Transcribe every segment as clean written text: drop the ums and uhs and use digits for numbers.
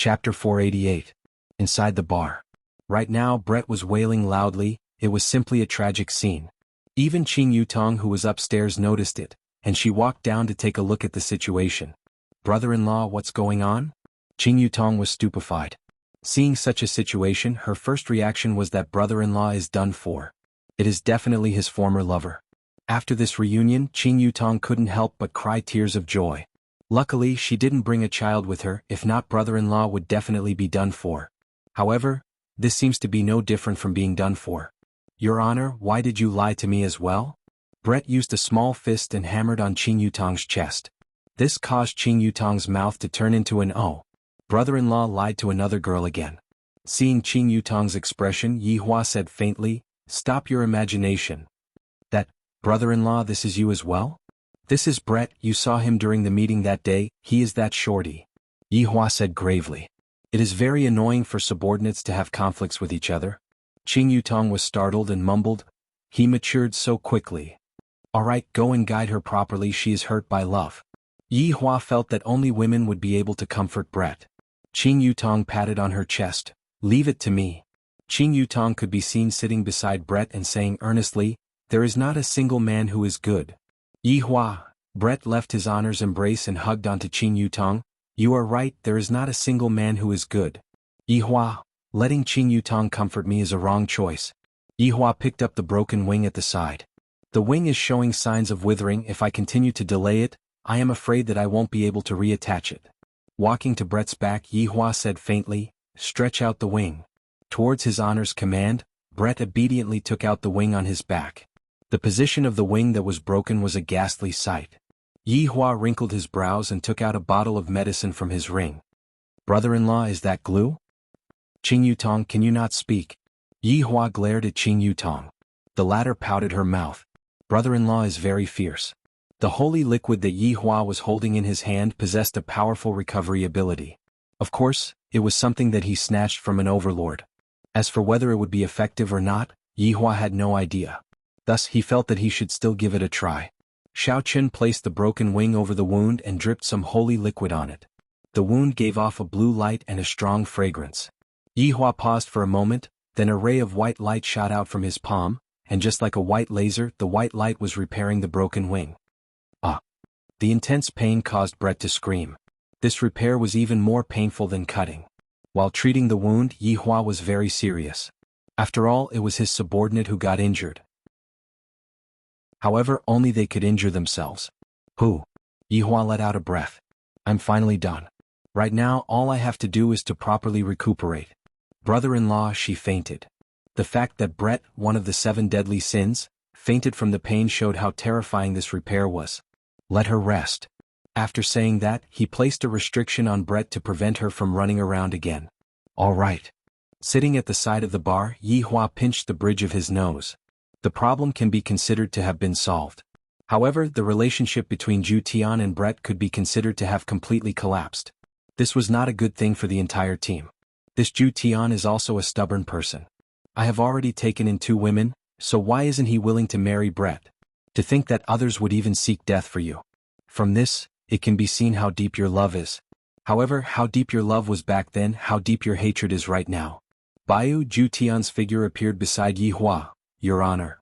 Chapter 488. Inside the bar. Right now Brett was wailing loudly. It was simply a tragic scene. Even Qing Yutong, who was upstairs, noticed it, and she walked down to take a look at the situation. "Brother-in-law, what's going on?" Qing Yutong was stupefied. Seeing such a situation, her first reaction was that brother-in-law is done for. It is definitely his former lover. After this reunion, Qing Yutong couldn't help but cry tears of joy. Luckily, she didn't bring a child with her, if not brother-in-law would definitely be done for. However, this seems to be no different from being done for. "Your Honor, why did you lie to me as well?" Brett used a small fist and hammered on Qing Yutong's chest. This caused Qing Yutong's mouth to turn into an O. Brother-in-law lied to another girl again. Seeing Qing Yutong's expression, Yi Hua said faintly, "Stop your imagination." "That, brother-in-law, this is you as well?" "This is Brett, you saw him during the meeting that day, he is that shorty," Yi Hua said gravely. It is very annoying for subordinates to have conflicts with each other. Qing Yutong was startled and mumbled, "He matured so quickly." "Alright, go and guide her properly, she is hurt by love." Yi Hua felt that only women would be able to comfort Brett. Qing Yutong patted on her chest, "Leave it to me." Qing Yutong could be seen sitting beside Brett and saying earnestly, "There is not a single man who is good." "Yi Hua." Brett left his honor's embrace and hugged onto Qing Yutong. "You are right, there is not a single man who is good." "Yi Hua, letting Qing Yutong comfort me is a wrong choice." Yi Hua picked up the broken wing at the side. "The wing is showing signs of withering. If I continue to delay it, I am afraid that I won't be able to reattach it." Walking to Brett's back, Yi Hua said faintly, "Stretch out the wing." Towards his honor's command, Brett obediently took out the wing on his back. The position of the wing that was broken was a ghastly sight. Yi Hua wrinkled his brows and took out a bottle of medicine from his ring. "Brother-in-law, is that glue?" "Qing Yutong, can you not speak?" Yi Hua glared at Qing Yutong. The latter pouted her mouth. "Brother-in-law is very fierce." The holy liquid that Yi Hua was holding in his hand possessed a powerful recovery ability. Of course, it was something that he snatched from an overlord. As for whether it would be effective or not, Yi Hua had no idea. Thus he felt that he should still give it a try. Xiao Qin placed the broken wing over the wound and dripped some holy liquid on it. The wound gave off a blue light and a strong fragrance. Yi Hua paused for a moment, then a ray of white light shot out from his palm, and just like a white laser, the white light was repairing the broken wing. Ah! The intense pain caused Brett to scream. This repair was even more painful than cutting. While treating the wound, Yi Hua was very serious. After all, it was his subordinate who got injured. However, only they could injure themselves. "Whew." Yi Hua let out a breath. "I'm finally done. Right now, all I have to do is to properly recuperate." "Brother-in-law," she fainted. The fact that Brett, one of the 7 deadly sins, fainted from the pain showed how terrifying this repair was. "Let her rest." After saying that, he placed a restriction on Brett to prevent her from running around again. "All right." Sitting at the side of the bar, Yi Hua pinched the bridge of his nose. The problem can be considered to have been solved. However, the relationship between Zhu Tian and Brett could be considered to have completely collapsed. This was not a good thing for the entire team. This Zhu Tian is also a stubborn person. I have already taken in 2 women, so why isn't he willing to marry Brett? To think that others would even seek death for you. From this, it can be seen how deep your love is. However, how deep your love was back then, how deep your hatred is right now. Baiyu Zhu Tian's figure appeared beside Yi Hua. "Your Honor."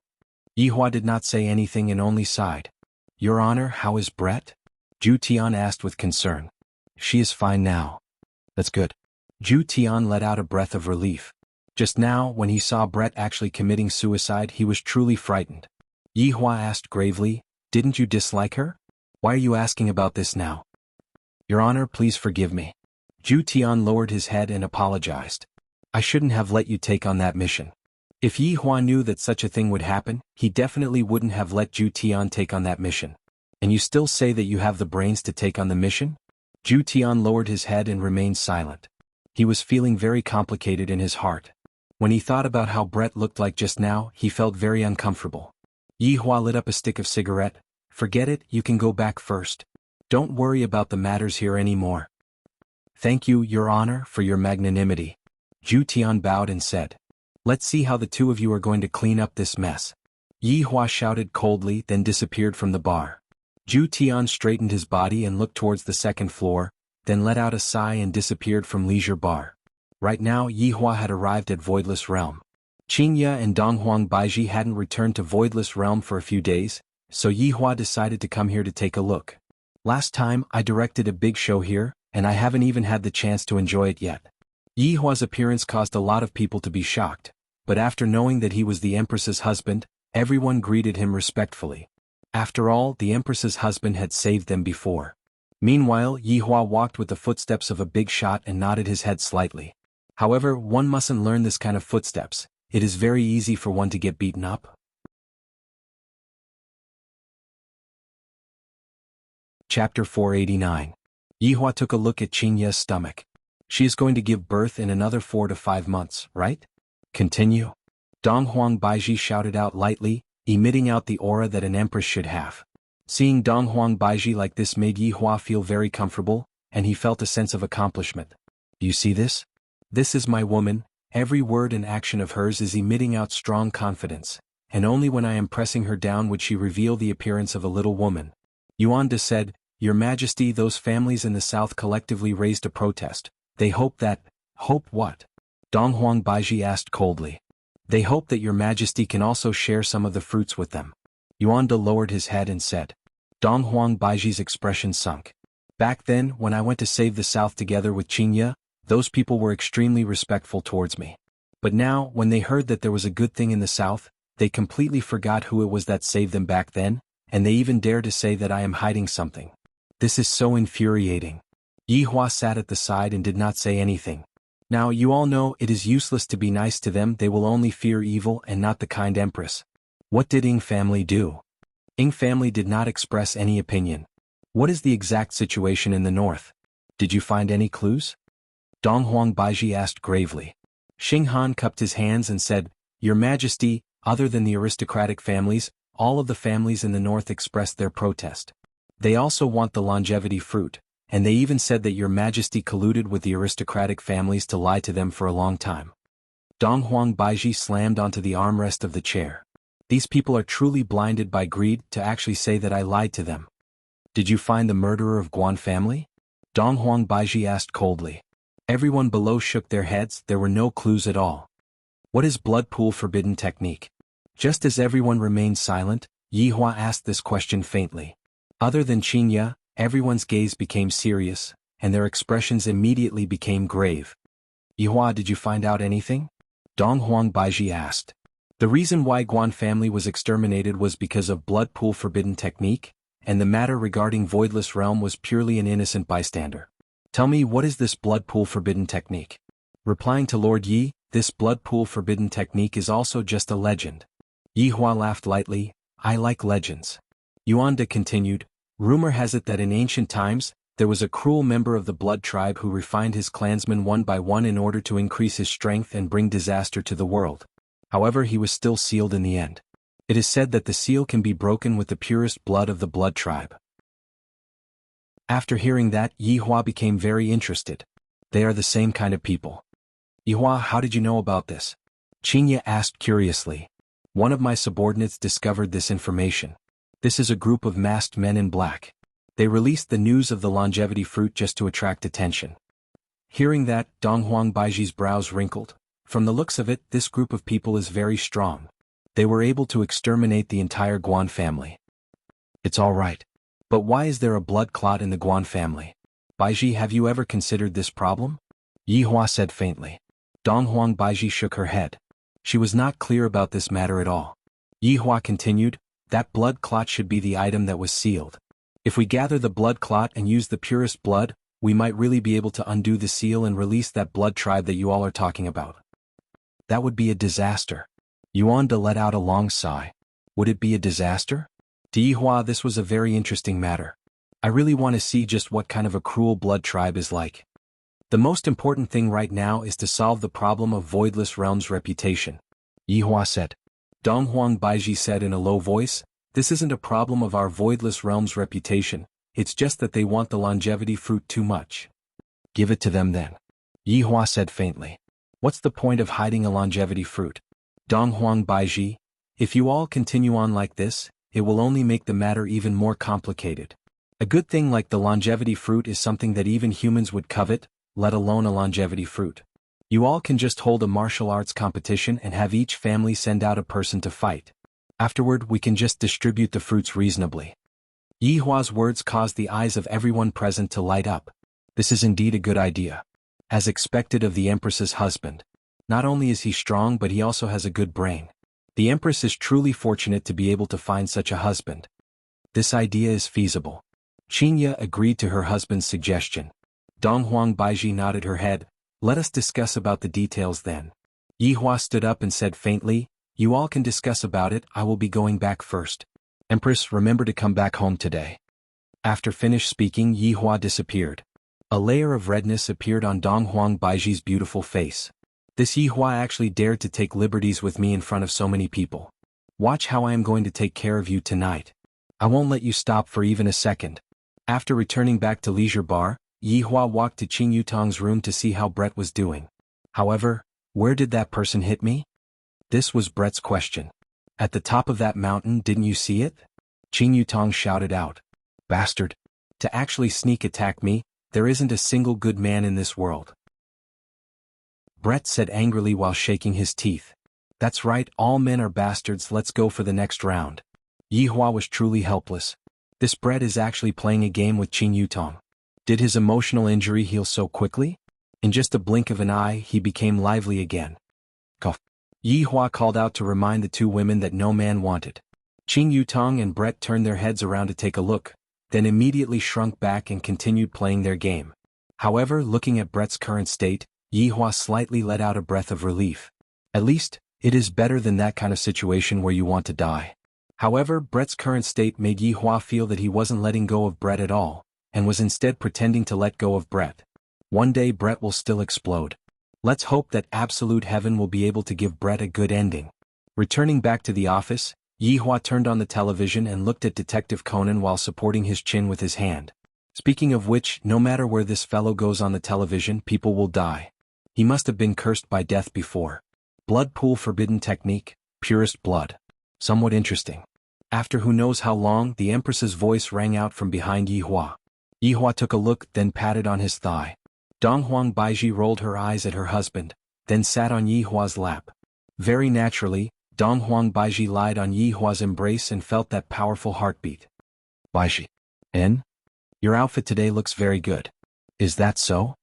Yi Hua did not say anything and only sighed. "Your Honor, how is Brett?" Zhu Tian asked with concern. "She is fine now." "That's good." Zhu Tian let out a breath of relief. Just now, when he saw Brett actually committing suicide, he was truly frightened. Yi Hua asked gravely, "Didn't you dislike her? Why are you asking about this now?" "Your Honor, please forgive me." Zhu Tian lowered his head and apologized. "I shouldn't have let you take on that mission." If Yi Hua knew that such a thing would happen, he definitely wouldn't have let Zhu Tian take on that mission. "And you still say that you have the brains to take on the mission?" Zhu Tian lowered his head and remained silent. He was feeling very complicated in his heart. When he thought about how Brett looked like just now, he felt very uncomfortable. Yi Hua lit up a stick of cigarette. "Forget it, you can go back first. Don't worry about the matters here anymore." "Thank you, Your Honor, for your magnanimity." Zhu Tian bowed and said. "Let's see how the 2 of you are going to clean up this mess." Yi Hua shouted coldly, then disappeared from the bar. Zhu Tian straightened his body and looked towards the 2nd floor. then let out a sigh and disappeared from Leisure Bar. Right now Yihua had arrived at Voidless Realm. Xianxia and Donghuang Baiji hadn't returned to Voidless Realm for a few days, so Yihua decided to come here to take a look. Last time I directed a big show here, and I haven't even had the chance to enjoy it yet. Yihua's appearance caused a lot of people to be shocked, but after knowing that he was the Empress's husband, everyone greeted him respectfully. After all, the Empress's husband had saved them before. Meanwhile, Yihua walked with the footsteps of a big shot and nodded his head slightly. However, one mustn't learn this kind of footsteps. It is very easy for one to get beaten up. Chapter 489. Yihua took a look at Xianxia's stomach. She is going to give birth in another 4 to 5 months, right? Continue. Donghuang Baiji shouted out lightly, emitting out the aura that an empress should have. Seeing Donghuang Baiji like this made Yihua feel very comfortable, and he felt a sense of accomplishment. You see this? This is my woman. Every word and action of hers is emitting out strong confidence, and only when I am pressing her down would she reveal the appearance of a little woman. Yuan said, Your Majesty, those families in the south collectively raised a protest. They hope that— Hope what? Donghuang Baiji asked coldly. They hope that Your Majesty can also share some of the fruits with them. Yuan lowered his head and said. Donghuang Baiji's expression sunk. Back then, when I went to save the south together with Xianxia, those people were extremely respectful towards me. But now, when they heard that there was a good thing in the south, they completely forgot who it was that saved them back then, and they even dare to say that I am hiding something. This is so infuriating. Yihua sat at the side and did not say anything. Now you all know it is useless to be nice to them, they will only fear evil and not the kind empress. What did Ying family do? Ying family did not express any opinion. What is the exact situation in the north? Did you find any clues? Donghuang Baiji asked gravely. Xuanhuan cupped his hands and said, Your Majesty, other than the aristocratic families, all of the families in the north expressed their protest. They also want the longevity fruit, and they even said that Your Majesty colluded with the aristocratic families to lie to them for a long time. Donghuang Baiji slammed onto the armrest of the chair. These people are truly blinded by greed to actually say that I lied to them. Did you find the murderer of Guan family? Donghuang Baiji asked coldly. Everyone below shook their heads, there were no clues at all. What is blood pool forbidden technique? Just as everyone remained silent, Yihua asked this question faintly. Other than Xianxia, everyone's gaze became serious, and their expressions immediately became grave. Yihua, did you find out anything? Donghuang Baiji asked. The reason why Guan family was exterminated was because of blood pool forbidden technique, and the matter regarding Voidless Realm was purely an innocent bystander. Tell me, what is this blood pool forbidden technique? Replying to Lord Yi, this blood pool forbidden technique is also just a legend. Yihua laughed lightly, I like legends. Yuan continued, rumor has it that in ancient times, there was a cruel member of the blood tribe who refined his clansmen one by one in order to increase his strength and bring disaster to the world. However, he was still sealed in the end. It is said that the seal can be broken with the purest blood of the blood tribe. After hearing that, Yihua became very interested. They are the same kind of people. Yihua, how did you know about this? Xianxia asked curiously. One of my subordinates discovered this information. This is a group of masked men in black. They released the news of the longevity fruit just to attract attention. Hearing that, Donghuang Baiji's brows wrinkled. From the looks of it, this group of people is very strong. They were able to exterminate the entire Guan family. It's all right. But why is there a blood clot in the Guan family? Baiji, have you ever considered this problem? Yihua said faintly. Donghuang Baiji shook her head. She was not clear about this matter at all. Yihua continued, that blood clot should be the item that was sealed. If we gather the blood clot and use the purest blood, we might really be able to undo the seal and release that blood tribe that you all are talking about. That would be a disaster. Yuan let out a long sigh. Would it be a disaster? To Yihua, this was a very interesting matter. I really want to see just what kind of a cruel blood tribe is like. The most important thing right now is to solve the problem of Voidless Realm's reputation. Yihua said. Donghuang Baiji said in a low voice, this isn't a problem of our Voidless Realm's reputation, it's just that they want the longevity fruit too much. Give it to them then. Yihua said faintly. What's the point of hiding a longevity fruit? Donghuang Baiji, if you all continue on like this, it will only make the matter even more complicated. A good thing like the longevity fruit is something that even humans would covet, let alone a longevity fruit. You all can just hold a martial arts competition and have each family send out a person to fight. Afterward, we can just distribute the fruits reasonably. Yi Hua's words caused the eyes of everyone present to light up. This is indeed a good idea. As expected of the Empress's husband. Not only is he strong but he also has a good brain. The Empress is truly fortunate to be able to find such a husband. This idea is feasible. Xianxia agreed to her husband's suggestion. Donghuang Baiji nodded her head. Let us discuss about the details then. Yi Hua stood up and said faintly, you all can discuss about it, I will be going back first. Empress, remember to come back home today. After finished speaking, Yi Hua disappeared. A layer of redness appeared on Donghuang Baiji's beautiful face. This Yi Hua actually dared to take liberties with me in front of so many people. Watch how I am going to take care of you tonight. I won't let you stop for even a second. After returning back to Leisure Bar, Yi Hua walked to Qing Yutong's room to see how Brett was doing. However, where did that person hit me? This was Brett's question. At the top of that mountain, didn't you see it? Qing Yutong shouted out. Bastard. To actually sneak attack me, there isn't a single good man in this world. Brett said angrily while shaking his teeth. That's right, all men are bastards, let's go for the next round. Yi Hua was truly helpless. This Brett is actually playing a game with Qing Yutong. Did his emotional injury heal so quickly? In just a blink of an eye, he became lively again. Cough. Yi Hua called out to remind the two women that no man wanted. Qing Yutong and Brett turned their heads around to take a look, then immediately shrunk back and continued playing their game. However, looking at Brett's current state, Yi Hua slightly let out a breath of relief. At least, it is better than that kind of situation where you want to die. However, Brett's current state made Yi Hua feel that he wasn't letting go of Brett at all, and was instead pretending to let go of Brett. One day Brett will still explode. Let's hope that absolute heaven will be able to give Brett a good ending. Returning back to the office, Yi Hua turned on the television and looked at Detective Conan while supporting his chin with his hand. Speaking of which, no matter where this fellow goes on the television, people will die. He must have been cursed by death before. Blood pool forbidden technique, purest blood. Somewhat interesting. After who knows how long, the Empress's voice rang out from behind Yi Hua. Yi Hua took a look, then patted on his thigh. Donghuang Baiji rolled her eyes at her husband, then sat on Yi Hua's lap. Very naturally, Donghuang Baiji lied on Yi Hua's embrace and felt that powerful heartbeat. Baiji. Your outfit today looks very good. Is that so?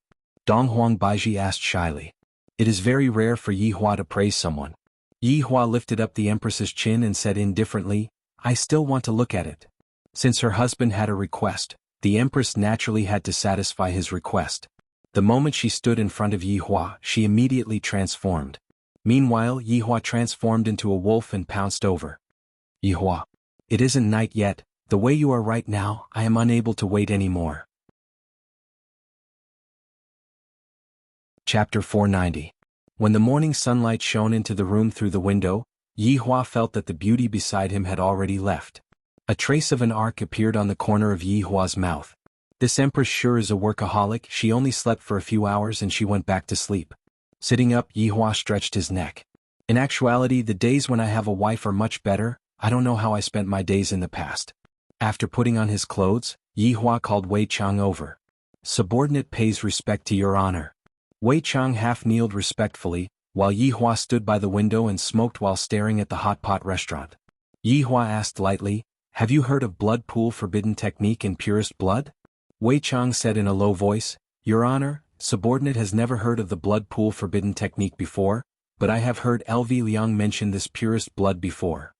Donghuang Baiji asked shyly. It is very rare for Yi Hua to praise someone. Yi Hua lifted up the Empress's chin and said indifferently, I still want to look at it. Since her husband had a request, the Empress naturally had to satisfy his request. The moment she stood in front of Yi Hua, she immediately transformed. Meanwhile, Yi Hua transformed into a wolf and pounced over. Yi Hua. It isn't night yet, the way you are right now, I am unable to wait anymore. Chapter 490. When the morning sunlight shone into the room through the window, Yi Hua felt that the beauty beside him had already left. A trace of an arc appeared on the corner of Yi Hua's mouth. This Empress sure is a workaholic, she only slept for a few hours and she went back to sleep. Sitting up, Yi Hua stretched his neck. In actuality, the days when I have a wife are much better, I don't know how I spent my days in the past. After putting on his clothes, Yi Hua called Wei Chang over. Subordinate pays respect to your honor. Wei Chang half-kneeled respectfully, while Yi Hua stood by the window and smoked while staring at the hot pot restaurant. Yi Hua asked lightly, have you heard of blood pool forbidden technique in purest blood? Wei Chang said in a low voice, Your Honor, subordinate has never heard of the blood pool forbidden technique before, but I have heard LV Liang mention this purest blood before.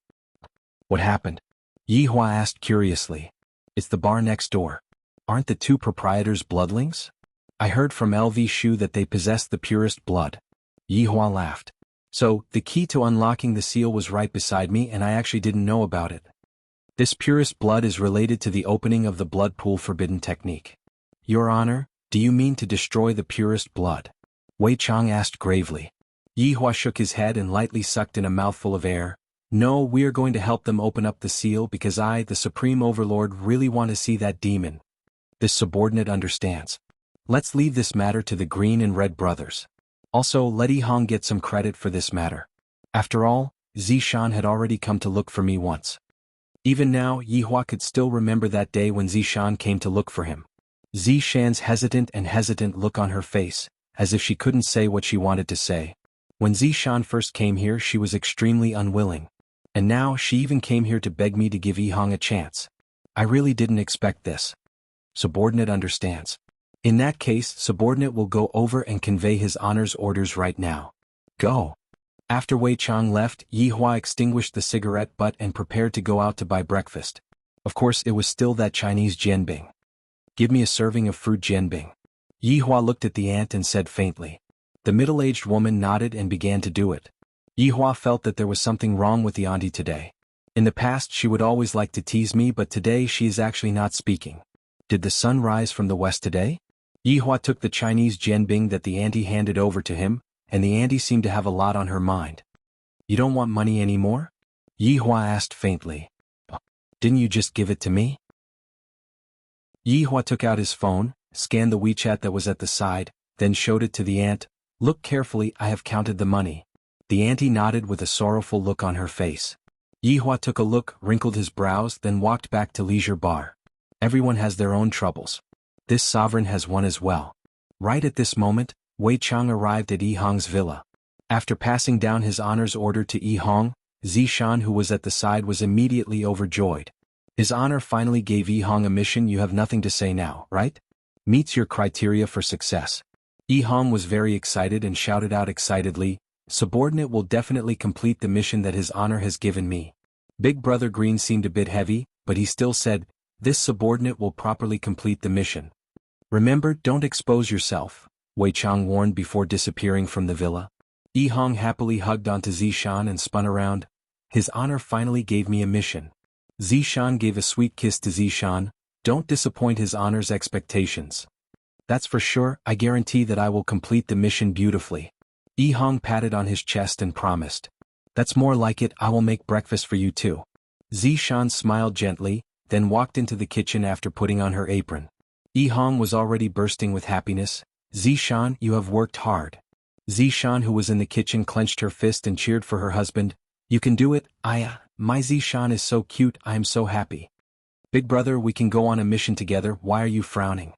What happened? Yi Hua asked curiously. It's the bar next door. Aren't the two proprietors bloodlings? I heard from LV Shu that they possess the purest blood. Yi Hua laughed. So, the key to unlocking the seal was right beside me and I actually didn't know about it. This purest blood is related to the opening of the blood pool forbidden technique. Your Honor, do you mean to destroy the purest blood? Wei Chang asked gravely. Yi Hua shook his head and lightly sucked in a mouthful of air. No, we are going to help them open up the seal because I, the Supreme Overlord, really want to see that demon. This subordinate understands. Let's leave this matter to the Green and Red brothers. Also, let Yi Hong get some credit for this matter. After all, Zishan had already come to look for me once. Even now, Yihua could still remember that day when Zishan came to look for him. Zishan's hesitant look on her face, as if she couldn't say what she wanted to say. When Zishan first came here she was extremely unwilling. And now she even came here to beg me to give Yihong a chance. I really didn't expect this. Subordinate understands. In that case, subordinate will go over and convey his honor's orders right now. Go. After Wei Chang left, Yihua extinguished the cigarette butt and prepared to go out to buy breakfast. Of course it was still that Chinese jianbing. Give me a serving of fruit jianbing. Yihua looked at the aunt and said faintly. The middle-aged woman nodded and began to do it. Yihua felt that there was something wrong with the auntie today. In the past she would always like to tease me, but today she is actually not speaking. Did the sun rise from the west today? Yihua took the Chinese jianbing that the auntie handed over to him, and the auntie seemed to have a lot on her mind. You don't want money anymore? Yihua asked faintly. Didn't you just give it to me? Yihua took out his phone, scanned the WeChat that was at the side, then showed it to the aunt. Look carefully, I have counted the money. The auntie nodded with a sorrowful look on her face. Yihua took a look, wrinkled his brows, then walked back to leisure bar. Everyone has their own troubles. This sovereign has one as well. Right at this moment, Wei Chang arrived at Yihong's villa. After passing down his honor's order to Yihong, Zishan, who was at the side, was immediately overjoyed. His honor finally gave Yihong a mission. You have nothing to say now, right? Meets your criteria for success. Yihong was very excited and shouted out excitedly, subordinate will definitely complete the mission that his honor has given me. Big Brother Green seemed a bit heavy, but he still said, this subordinate will properly complete the mission. Remember, don't expose yourself, Wei Chang warned before disappearing from the villa. Yihong happily hugged onto Zishan and spun around. His honor finally gave me a mission. Zishan gave a sweet kiss to Zishan. Don't disappoint his honor's expectations. That's for sure, I guarantee that I will complete the mission beautifully. Yihong patted on his chest and promised. That's more like it, I will make breakfast for you too. Zishan smiled gently, then walked into the kitchen after putting on her apron. Yihong was already bursting with happiness. Zishan, you have worked hard. Zishan, who was in the kitchen, clenched her fist and cheered for her husband. You can do it, my Zishan is so cute, I am so happy. Big brother, we can go on a mission together, why are you frowning?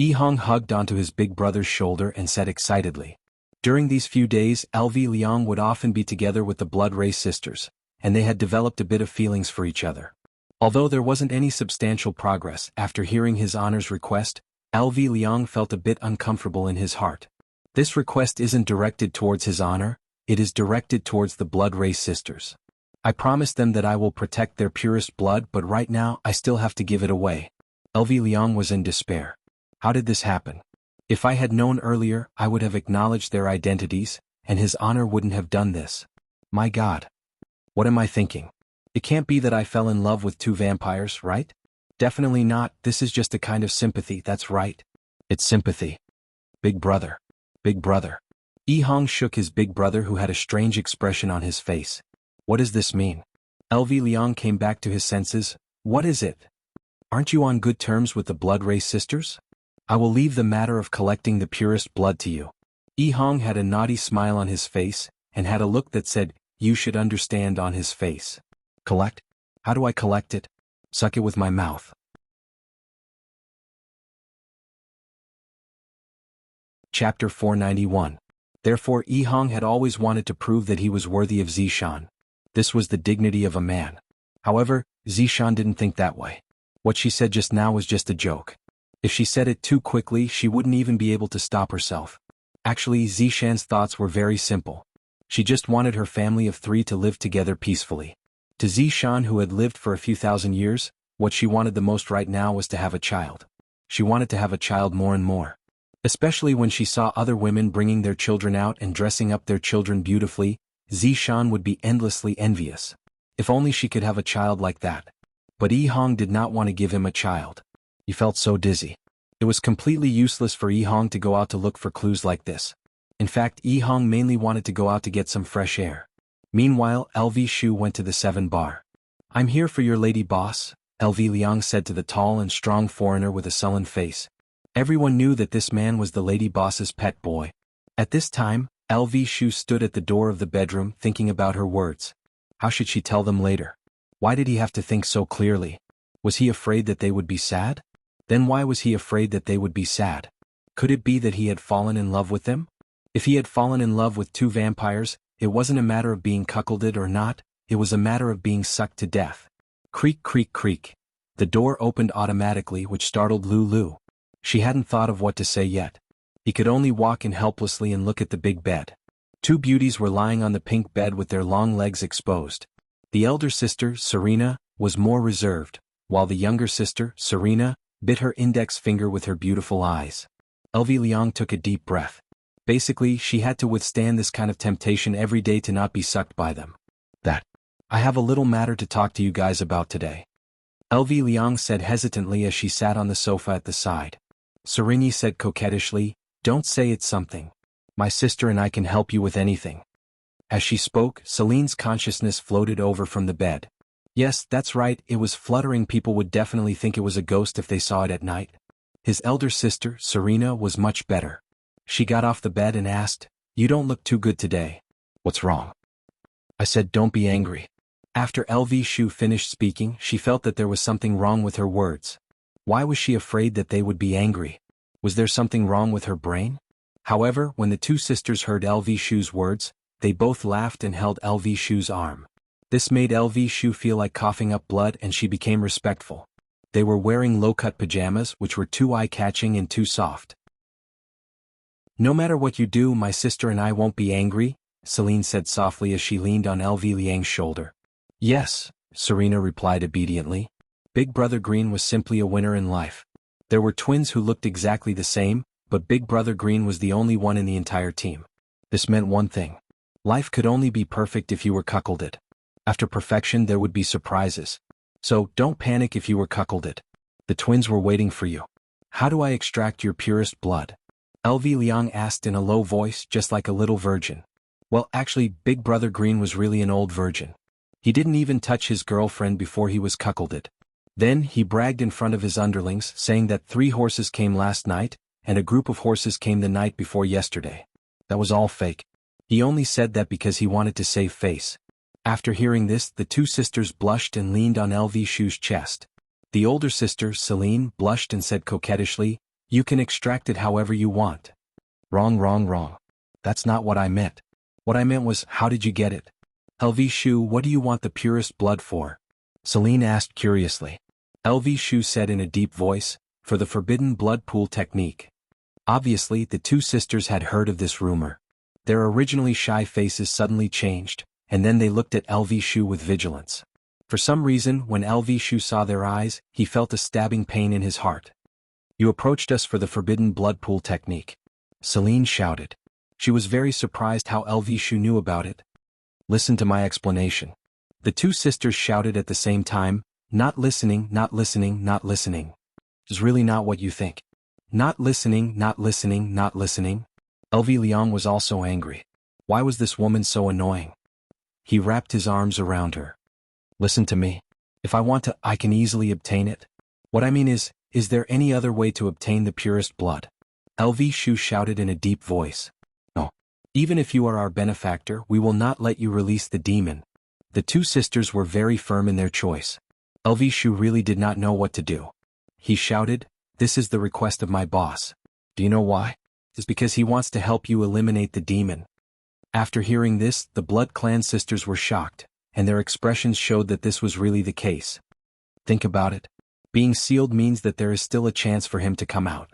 Yihong hugged onto his big brother's shoulder and said excitedly. During these few days, LV Liang would often be together with the blood race sisters, and they had developed a bit of feelings for each other. Although there wasn't any substantial progress, after hearing his honor's request, LV Liang felt a bit uncomfortable in his heart. This request isn't directed towards his honor, it is directed towards the blood race sisters. I promised them that I will protect their purest blood, but right now I still have to give it away. LV Liang was in despair. How did this happen? If I had known earlier, I would have acknowledged their identities, and his honor wouldn't have done this. My God. What am I thinking? It can't be that I fell in love with two vampires, right? Definitely not, this is just a kind of sympathy, that's right. It's sympathy. Big brother. Big brother. Yihong shook his big brother, who had a strange expression on his face. What does this mean? LV Liang came back to his senses. What is it? Aren't you on good terms with the blood race sisters? I will leave the matter of collecting the purest blood to you. Yihong had a naughty smile on his face, and had a look that said, you should understand on his face. Collect? How do I collect it? Suck it with my mouth. Chapter 491. Therefore Yihong had always wanted to prove that he was worthy of Zishan. This was the dignity of a man. However, Zishan didn't think that way. What she said just now was just a joke. If she said it too quickly, she wouldn't even be able to stop herself. Actually, Zishan's thoughts were very simple. She just wanted her family of 3 to live together peacefully. To Zishan, who had lived for a few thousand years, what she wanted the most right now was to have a child. She wanted to have a child more and more. Especially when she saw other women bringing their children out and dressing up their children beautifully, Zishan would be endlessly envious. If only she could have a child like that. But Yihong did not want to give him a child. He felt so dizzy. It was completely useless for Yihong to go out to look for clues like this. In fact, Yihong mainly wanted to go out to get some fresh air. Meanwhile, LV Shu went to the 7 bar. I'm here for your lady boss, LV Liang said to the tall and strong foreigner with a sullen face. Everyone knew that this man was the lady boss's pet boy. At this time, LV Shu stood at the door of the bedroom thinking about her words. How should she tell them later? Why did he have to think so clearly? Was he afraid that they would be sad? Then why was he afraid that they would be sad? Could it be that he had fallen in love with them? If he had fallen in love with two vampires, it wasn't a matter of being cuckolded or not, it was a matter of being sucked to death. Creak, creak, creak. The door opened automatically, which startled Lulu. She hadn't thought of what to say yet. He could only walk in helplessly and look at the big bed. Two beauties were lying on the pink bed with their long legs exposed. The elder sister, Serena, was more reserved, while the younger sister, Serena, bit her index finger with her beautiful eyes. Elvie Liang took a deep breath. Basically, she had to withstand this kind of temptation every day to not be sucked by them. I have a little matter to talk to you guys about today. Elvie Liang said hesitantly as she sat on the sofa at the side. Serena said coquettishly, "Don't say it's something. My sister and I can help you with anything." As she spoke, Celine's consciousness floated over from the bed. Yes, that's right, it was fluttering. People would definitely think it was a ghost if they saw it at night. His elder sister, Serena, was much better. She got off the bed and asked, "You don't look too good today. What's wrong?" I said, "Don't be angry." After LV Shu finished speaking, she felt that there was something wrong with her words. Why was she afraid that they would be angry? Was there something wrong with her brain? However, when the two sisters heard LV Shu's words, they both laughed and held LV Shu's arm. This made LV Shu feel like coughing up blood, and she became respectful. They were wearing low-cut pajamas, which were too eye-catching and too soft. "No matter what you do, my sister and I won't be angry," Celine said softly as she leaned on LV Liang's shoulder. "Yes," Serena replied obediently. Big Brother Green was simply a winner in life. There were twins who looked exactly the same, but Big Brother Green was the only one in the entire team. This meant one thing. Life could only be perfect if you were cuckolded. After perfection there would be surprises. So, don't panic if you were cuckolded. The twins were waiting for you. "How do I extract your purest blood?" LV Liang asked in a low voice, just like a little virgin. Well, actually, Big Brother Green was really an old virgin. He didn't even touch his girlfriend before he was cuckolded. Then, he bragged in front of his underlings, saying that 3 horses came last night, and a group of horses came the night before yesterday. That was all fake. He only said that because he wanted to save face. After hearing this, the two sisters blushed and leaned on LV Shu's chest. The older sister, Celine, blushed and said coquettishly, "You can extract it however you want." Wrong, wrong, wrong. That's not what I meant. What I meant was, how did you get it? LV Shu, what do you want the purest blood for? Celine asked curiously. LV Shu said in a deep voice, "For the forbidden blood pool technique." Obviously, the two sisters had heard of this rumor. Their originally shy faces suddenly changed, and then they looked at LV Shu with vigilance. For some reason, when LV Shu saw their eyes, he felt a stabbing pain in his heart. "You approached us for the forbidden blood pool technique," Celine shouted. She was very surprised how LV Shu knew about it. "Listen to my explanation." The two sisters shouted at the same time, "Not listening, not listening, not listening. It's really not what you think. Not listening, not listening, not listening." LV Liang was also angry. Why was this woman so annoying? He wrapped his arms around her. "Listen to me. If I want to, I can easily obtain it. What I mean is there any other way to obtain the purest blood?" LV Shu shouted in a deep voice. "No. Even if you are our benefactor, we will not let you release the demon." The two sisters were very firm in their choice. LV Shu really did not know what to do. He shouted, "This is the request of my boss. Do you know why? It's because he wants to help you eliminate the demon." After hearing this, the Blood Clan sisters were shocked, and their expressions showed that this was really the case. Think about it. Being sealed means that there is still a chance for him to come out.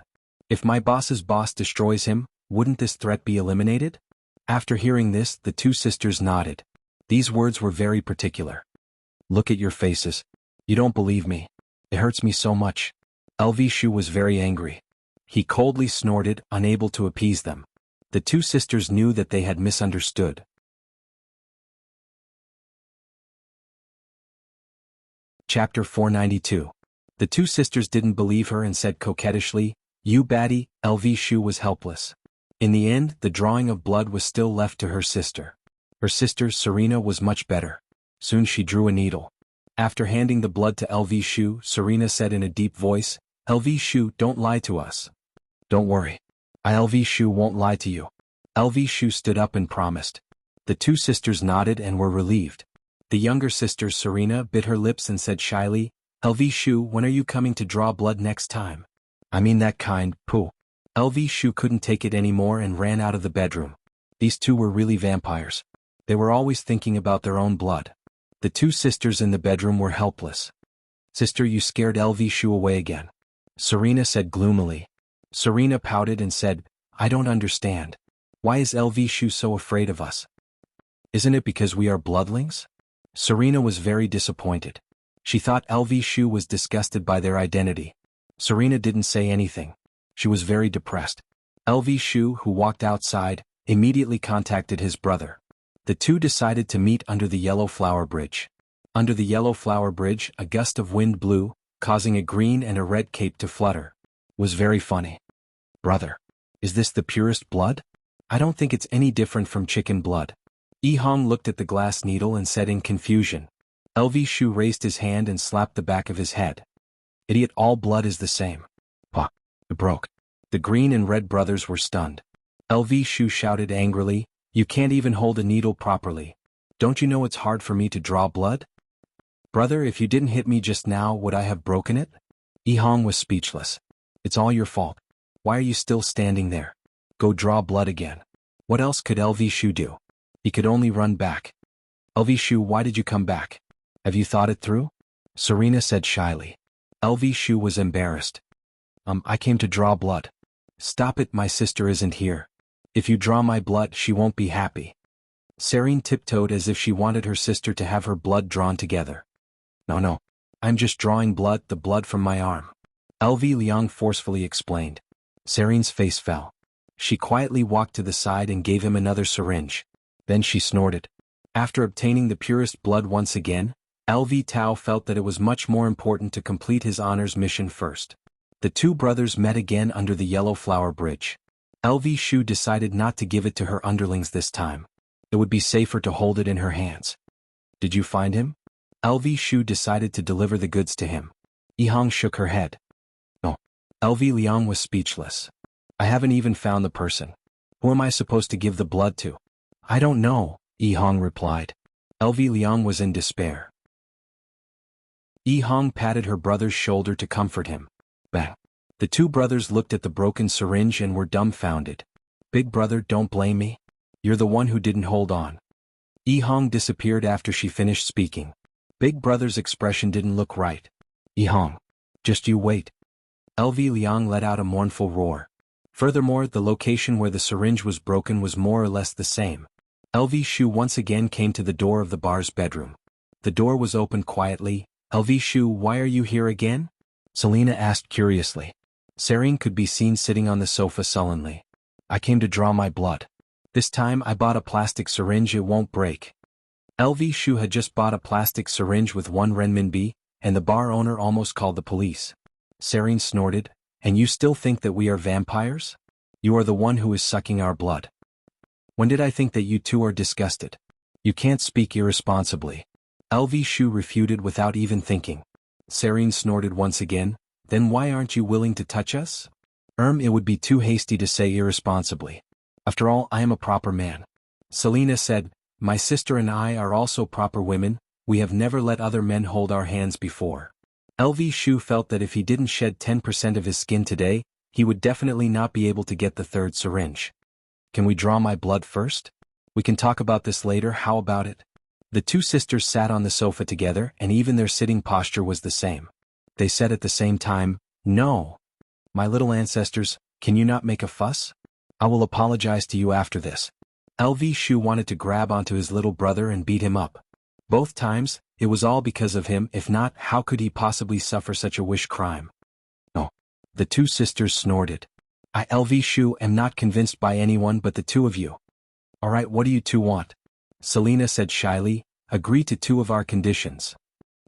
If my boss's boss destroys him, wouldn't this threat be eliminated? After hearing this, the two sisters nodded. These words were very particular. "Look at your faces. You don't believe me. It hurts me so much." LV Shu was very angry. He coldly snorted, unable to appease them. The two sisters knew that they had misunderstood. Chapter 492. The two sisters didn't believe her and said coquettishly, "You baddie." LV Shu was helpless. In the end, the drawing of blood was still left to her sister. Her sister, Serena, was much better. Soon she drew a needle. After handing the blood to LV Shu, Serena said in a deep voice, "LV Shu, don't lie to us." "Don't worry. LV Shu won't lie to you." LV Shu stood up and promised. The two sisters nodded and were relieved. The younger sister Serena bit her lips and said shyly, LV Shu, when are you coming to draw blood next time? I mean that kind, pooh. LV Shu couldn't take it anymore and ran out of the bedroom. These two were really vampires. They were always thinking about their own blood. The two sisters in the bedroom were helpless. Sister, you scared LV Shu away again, Serena said gloomily. Serena pouted and said, I don't understand. Why is LV Shu so afraid of us? Isn't it because we are bloodlings? Serena was very disappointed. She thought LV Shu was disgusted by their identity. Serena didn't say anything. She was very depressed. LV Shu, who walked outside, immediately contacted his brother. The two decided to meet under the Yellow Flower Bridge. Under the Yellow Flower Bridge, a gust of wind blew, causing a green and a red cape to flutter. It was very funny. Brother, is this the purest blood? I don't think it's any different from chicken blood. Yihong looked at the glass needle and said in confusion. LV Shu raised his hand and slapped the back of his head. Idiot, all blood is the same. Pah! It broke. The green and red brothers were stunned. LV Shu shouted angrily, you can't even hold a needle properly. Don't you know it's hard for me to draw blood? Brother, if you didn't hit me just now, would I have broken it? Yihong was speechless. It's all your fault. Why are you still standing there? Go draw blood again. What else could LV Shu do? He could only run back. LV Shu, why did you come back? Have you thought it through? Serena said shyly. LV Shu was embarrassed. I came to draw blood. Stop it, my sister isn't here. If you draw my blood, she won't be happy. Serene tiptoed as if she wanted her sister to have her blood drawn together. No. I'm just drawing blood, the blood from my arm. LV Liang forcefully explained. Serene's face fell. She quietly walked to the side and gave him another syringe. Then she snorted. After obtaining the purest blood once again, LV Tao felt that it was much more important to complete his honors mission first. The two brothers met again under the Yellow Flower Bridge. LV Shu decided not to give it to her underlings this time. It would be safer to hold it in her hands. Did you find him? LV Shu decided to deliver the goods to him. Yihong shook her head. No. LV Liang was speechless. I haven't even found the person. Who am I supposed to give the blood to? I don't know, Yihong replied. LV Liang was in despair. Yihong patted her brother's shoulder to comfort him. Bang. The two brothers looked at the broken syringe and were dumbfounded. Big brother, don't blame me. You're the one who didn't hold on. Yihong disappeared after she finished speaking. Big brother's expression didn't look right. Yihong, just you wait. LV Liang let out a mournful roar. Furthermore, the location where the syringe was broken was more or less the same. LV Shu once again came to the door of the bar's bedroom. The door was opened quietly. LV Shu, why are you here again? Selena asked curiously. Serene could be seen sitting on the sofa sullenly. I came to draw my blood. This time I bought a plastic syringe, it won't break. LV Shu had just bought a plastic syringe with 1 renminbi, and the bar owner almost called the police. Serene snorted, and you still think that we are vampires? You are the one who is sucking our blood. When did I think that you two are disgusted? You can't speak irresponsibly. LV Shu refuted without even thinking. Serene snorted once again, then why aren't you willing to touch us? It would be too hasty to say irresponsibly. After all, I am a proper man. Selena said, my sister and I are also proper women, we have never let other men hold our hands before. LV Shu felt that if he didn't shed 10% of his skin today, he would definitely not be able to get the third syringe. Can we draw my blood first? We can talk about this later, how about it? The two sisters sat on the sofa together and even their sitting posture was the same. They said at the same time, no. My little ancestors, can you not make a fuss? I will apologize to you after this. LV Shu wanted to grab onto his little brother and beat him up. Both times, it was all because of him, if not, how could he possibly suffer such a wish crime? No. The two sisters snorted. I LV Shu am not convinced by anyone but the two of you. Alright, what do you two want? Selena said shyly, agree to 2 of our conditions.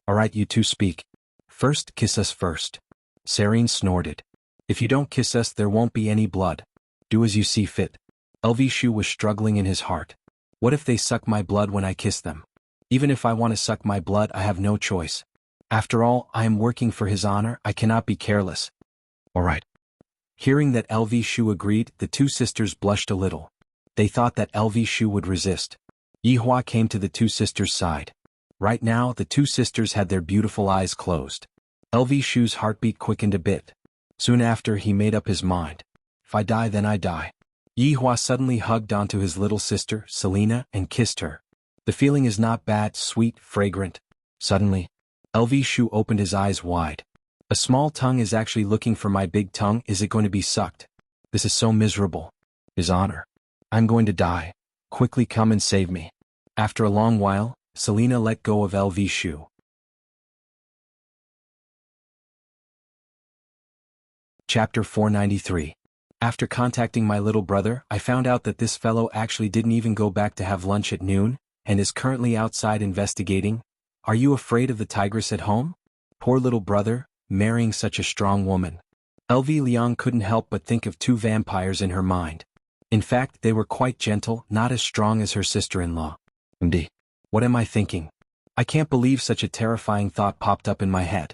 Alright, you two speak. First, kiss us first. Serene snorted. If you don't kiss us, there won't be any blood. Do as you see fit. LV Shu was struggling in his heart. What if they suck my blood when I kiss them? Even if I want to suck my blood, I have no choice. After all, I am working for his honor, I cannot be careless. Alright. Hearing that LV Shu agreed, the two sisters blushed a little. They thought that LV Shu would resist. Yihua came to the two sisters' side. Right now, the two sisters had their beautiful eyes closed. LV Shu's heartbeat quickened a bit. Soon after, he made up his mind. If I die, then I die. Yihua suddenly hugged onto his little sister, Selena, and kissed her. The feeling is not bad, sweet, fragrant. Suddenly, LV Shu opened his eyes wide. A small tongue is actually looking for my big tongue. Is it going to be sucked? This is so miserable. His honor. I'm going to die. Quickly come and save me. After a long while, Selena let go of LV Shu. Chapter 493. After contacting my little brother, I found out that this fellow actually didn't even go back to have lunch at noon, and is currently outside investigating. Are you afraid of the tigress at home? Poor little brother, marrying such a strong woman. LV Liang couldn't help but think of two vampires in her mind. In fact, they were quite gentle, not as strong as her sister-in-law. MD. What am I thinking? I can't believe such a terrifying thought popped up in my head.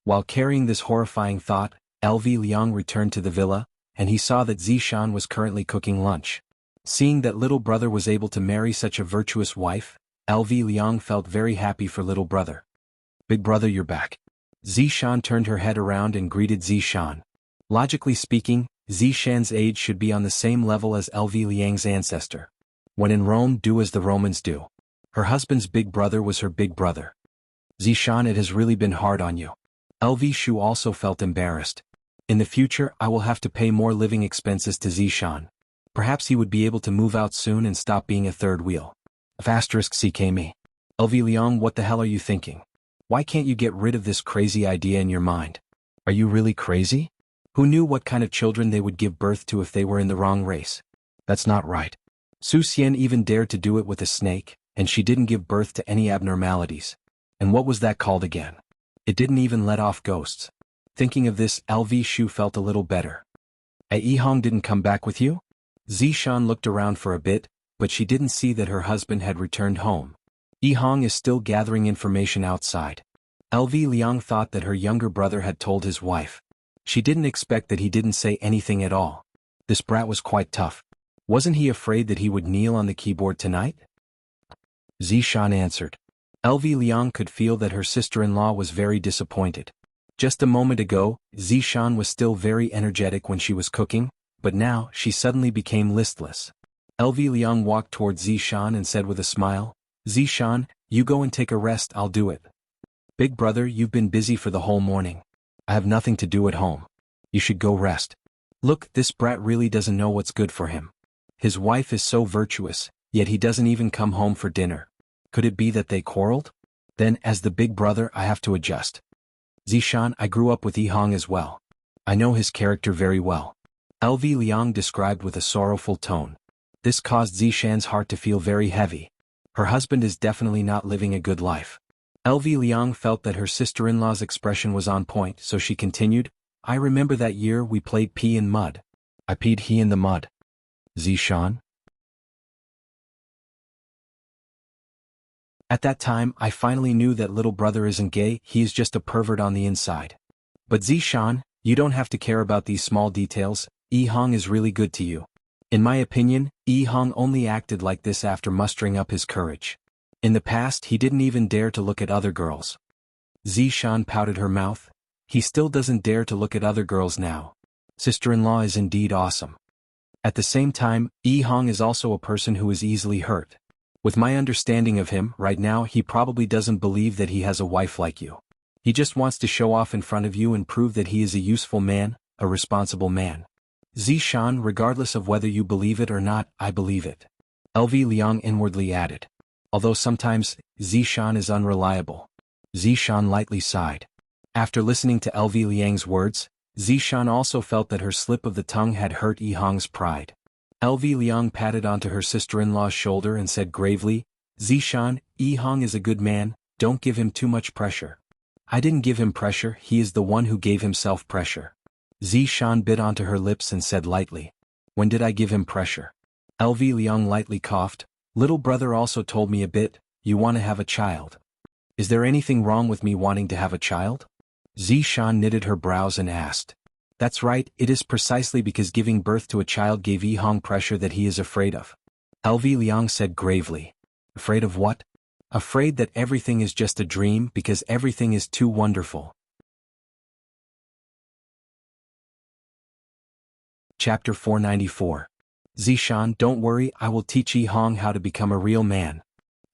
While carrying this horrifying thought, LV Liang returned to the villa, and he saw that Zishan was currently cooking lunch. Seeing that little brother was able to marry such a virtuous wife, LV Liang felt very happy for little brother. Big brother, you're back. Zishan turned her head around and greeted Zishan. Logically speaking, Zishan's age should be on the same level as LV Liang's ancestor. When in Rome, do as the Romans do. Her husband's big brother was her big brother. Zishan, it has really been hard on you. LV Shu also felt embarrassed. In the future, I will have to pay more living expenses to Zishan. Perhaps he would be able to move out soon and stop being a third wheel. *CKme. LV Liang, what the hell are you thinking? Why can't you get rid of this crazy idea in your mind? Are you really crazy? Who knew what kind of children they would give birth to if they were in the wrong race? That's not right. Su Xian even dared to do it with a snake, and she didn't give birth to any abnormalities. And what was that called again? It didn't even let off ghosts. Thinking of this, LV Shu felt a little better. Yihong didn't come back with you? Zishan looked around for a bit, but she didn't see that her husband had returned home. Yihong is still gathering information outside. LV Liang thought that her younger brother had told his wife. She didn't expect that he didn't say anything at all. This brat was quite tough. Wasn't he afraid that he would kneel on the keyboard tonight? Zishan answered. LV Liang could feel that her sister-in-law was very disappointed. Just a moment ago, Zishan was still very energetic when she was cooking, but now she suddenly became listless. LV Liang walked towards Zishan and said with a smile, Zishan, you go and take a rest, I'll do it. Big brother, you've been busy for the whole morning. I have nothing to do at home. You should go rest. Look, this brat really doesn't know what's good for him. His wife is so virtuous, yet he doesn't even come home for dinner. Could it be that they quarreled? Then, as the big brother, I have to adjust. Zishan, I grew up with Yihong as well. I know his character very well. LV Liang described with a sorrowful tone. This caused Zishan's heart to feel very heavy. Her husband is definitely not living a good life. LV Liang felt that her sister-in-law's expression was on point, so she continued, I remember that year we played pee in mud. I peed he in the mud. Zishan? At that time, I finally knew that little brother isn't gay, he is just a pervert on the inside. But Zishan, you don't have to care about these small details, Yihong is really good to you. In my opinion, Yihong only acted like this after mustering up his courage. In the past, he didn't even dare to look at other girls. Zishan pouted her mouth. He still doesn't dare to look at other girls now. Sister-in-law is indeed awesome. At the same time, Yihong is also a person who is easily hurt. With my understanding of him, right now he probably doesn't believe that he has a wife like you. He just wants to show off in front of you and prove that he is a useful man, a responsible man. Zishan, regardless of whether you believe it or not, I believe it. LV Liang inwardly added. Although sometimes, Zishan is unreliable. Zishan lightly sighed. After listening to LV Liang's words, Zishan also felt that her slip of the tongue had hurt Yihong's pride. LV Liang patted onto her sister-in-law's shoulder and said gravely, Zishan, Yihong is a good man, don't give him too much pressure. I didn't give him pressure, he is the one who gave himself pressure. Zishan bit onto her lips and said lightly, when did I give him pressure? LV Liang lightly coughed, little brother also told me a bit, you want to have a child. Is there anything wrong with me wanting to have a child? Zishan knitted her brows and asked. That's right, it is precisely because giving birth to a child gave Yihong pressure that he is afraid of. LV Liang said gravely. Afraid of what? Afraid that everything is just a dream because everything is too wonderful. Chapter 494. Zishan, don't worry, I will teach Yi Hong how to become a real man.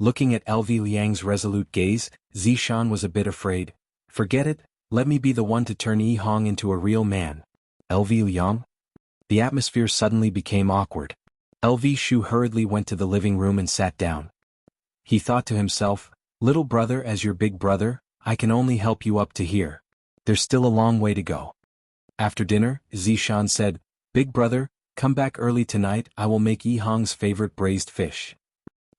Looking at LV Liang's resolute gaze, Zishan was a bit afraid. Forget it, let me be the one to turn Yi Hong into a real man. LV Liang? The atmosphere suddenly became awkward. LV Shu hurriedly went to the living room and sat down. He thought to himself, little brother, as your big brother, I can only help you up to here. There's still a long way to go. After dinner, Zishan said, big brother, come back early tonight, I will make Yi Hong's favorite braised fish.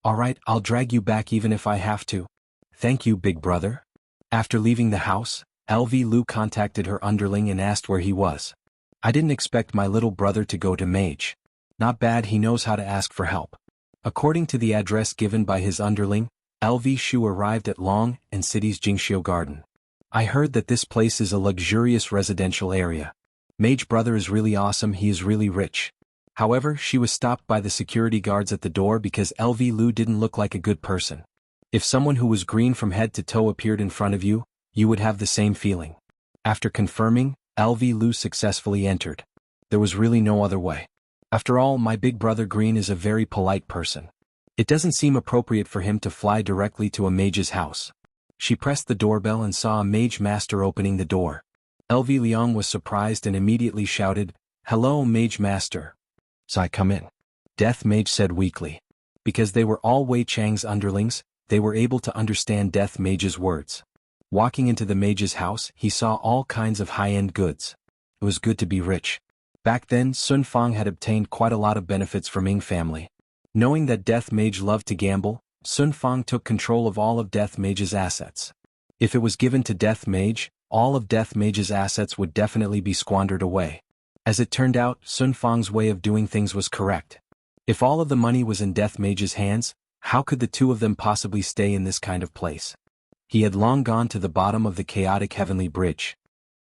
Alright, I'll drag you back even if I have to. Thank you, big brother. After leaving the house, LV Lu contacted her underling and asked where he was. I didn't expect my little brother to go to mage. Not bad, he knows how to ask for help. According to the address given by his underling, LV Shu arrived at Long and City's Jingxiu Garden. I heard that this place is a luxurious residential area. Mage brother is really awesome, he is really rich. However, she was stopped by the security guards at the door because LV Lu didn't look like a good person. If someone who was green from head to toe appeared in front of you, you would have the same feeling. After confirming, LV Lu successfully entered. There was really no other way. After all, my big brother Green is a very polite person. It doesn't seem appropriate for him to fly directly to a mage's house. She pressed the doorbell and saw a mage master opening the door. LV Liang was surprised and immediately shouted, hello, mage master. So I come in. Death Mage said weakly. Because they were all Wei Chang's underlings, they were able to understand Death Mage's words. Walking into the mage's house, he saw all kinds of high-end goods. It was good to be rich. Back then, Sun Fang had obtained quite a lot of benefits from Ming family. Knowing that Death Mage loved to gamble, Sun Fang took control of all of Death Mage's assets. If it was given to Death Mage, all of Death Mage's assets would definitely be squandered away. As it turned out, Sun Fang's way of doing things was correct. If all of the money was in Death Mage's hands, how could the two of them possibly stay in this kind of place? He had long gone to the bottom of the chaotic heavenly bridge.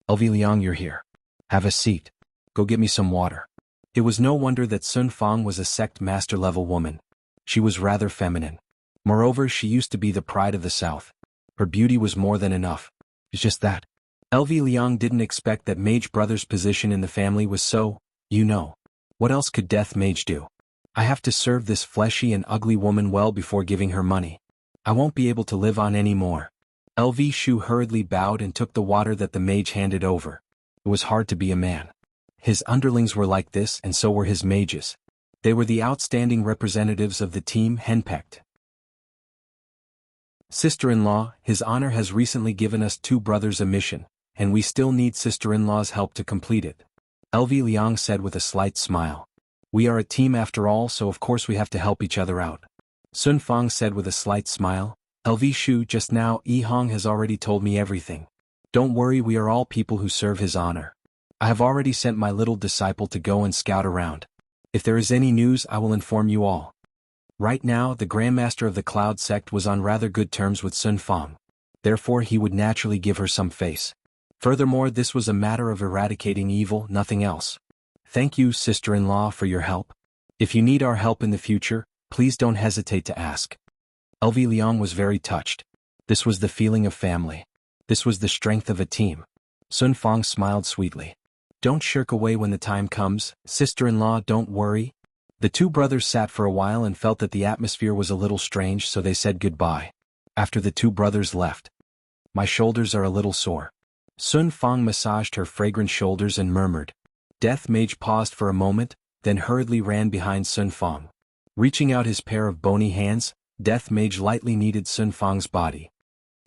LV Liang, you're here. Have a seat. Go get me some water. It was no wonder that Sun Fang was a sect master-level woman. She was rather feminine. Moreover, she used to be the pride of the South. Her beauty was more than enough. It's just that. LV Liang didn't expect that Mage Brother's position in the family was so, What else could Death Mage do? I have to serve this fleshy and ugly woman well before giving her money. I won't be able to live on any more. LV Shu hurriedly bowed and took the water that the mage handed over. It was hard to be a man. His underlings were like this, and so were his mages. They were the outstanding representatives of the team henpecked. Sister-in-law, His Honor has recently given us two brothers a mission, and we still need sister-in-law's help to complete it. LV Liang said with a slight smile. We are a team after all, so of course we have to help each other out. Sun Fang said with a slight smile. LV Shu, just now Yi Hong has already told me everything. Don't worry, we are all people who serve His Honor. I have already sent my little disciple to go and scout around. If there is any news, I will inform you all. Right now, the Grandmaster of the Cloud sect was on rather good terms with Sun Fang. Therefore, he would naturally give her some face. Furthermore, this was a matter of eradicating evil, nothing else. Thank you, sister-in-law, for your help. If you need our help in the future, please don't hesitate to ask. LV Liang was very touched. This was the feeling of family. This was the strength of a team. Sun Fang smiled sweetly. Don't shirk away when the time comes, sister-in-law, don't worry. The two brothers sat for a while and felt that the atmosphere was a little strange, so they said goodbye. After the two brothers left. My shoulders are a little sore. Sun Fang massaged her fragrant shoulders and murmured. Death Mage paused for a moment, then hurriedly ran behind Sun Fang. Reaching out his pair of bony hands, Death Mage lightly kneaded Sun Fang's body.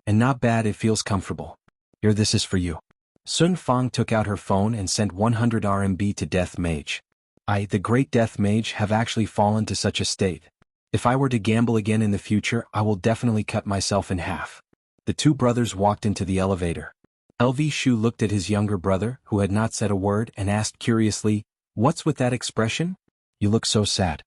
And not bad, it feels comfortable. Here, this is for you. Sun Fang took out her phone and sent 100 RMB to Death Mage. I, the great Death Mage, have actually fallen to such a state. If I were to gamble again in the future, I will definitely cut myself in half. The two brothers walked into the elevator. LV Shu looked at his younger brother, who had not said a word, and asked curiously, What's with that expression? You look so sad.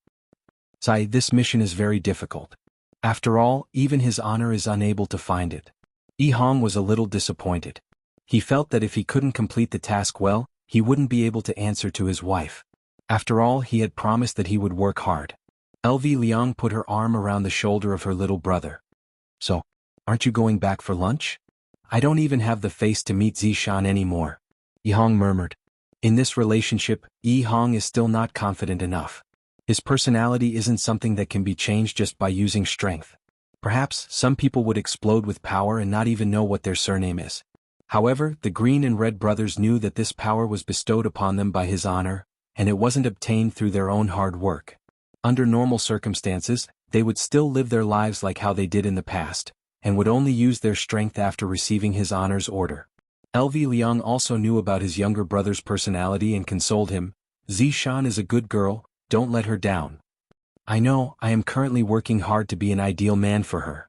Sai, this mission is very difficult. After all, even His Honor is unable to find it. Yi Hong was a little disappointed. He felt that if he couldn't complete the task well, he wouldn't be able to answer to his wife. After all, he had promised that he would work hard. LV Liang put her arm around the shoulder of her little brother. So, aren't you going back for lunch? I don't even have the face to meet Zishan anymore, Yihong murmured. In this relationship, Yihong is still not confident enough. His personality isn't something that can be changed just by using strength. Perhaps some people would explode with power and not even know what their surname is. However, the Green and Red brothers knew that this power was bestowed upon them by his honor, and it wasn't obtained through their own hard work. Under normal circumstances, they would still live their lives like how they did in the past, and would only use their strength after receiving his honor's order. LV Liang also knew about his younger brother's personality and consoled him. Zishan is a good girl, don't let her down. I know, I am currently working hard to be an ideal man for her.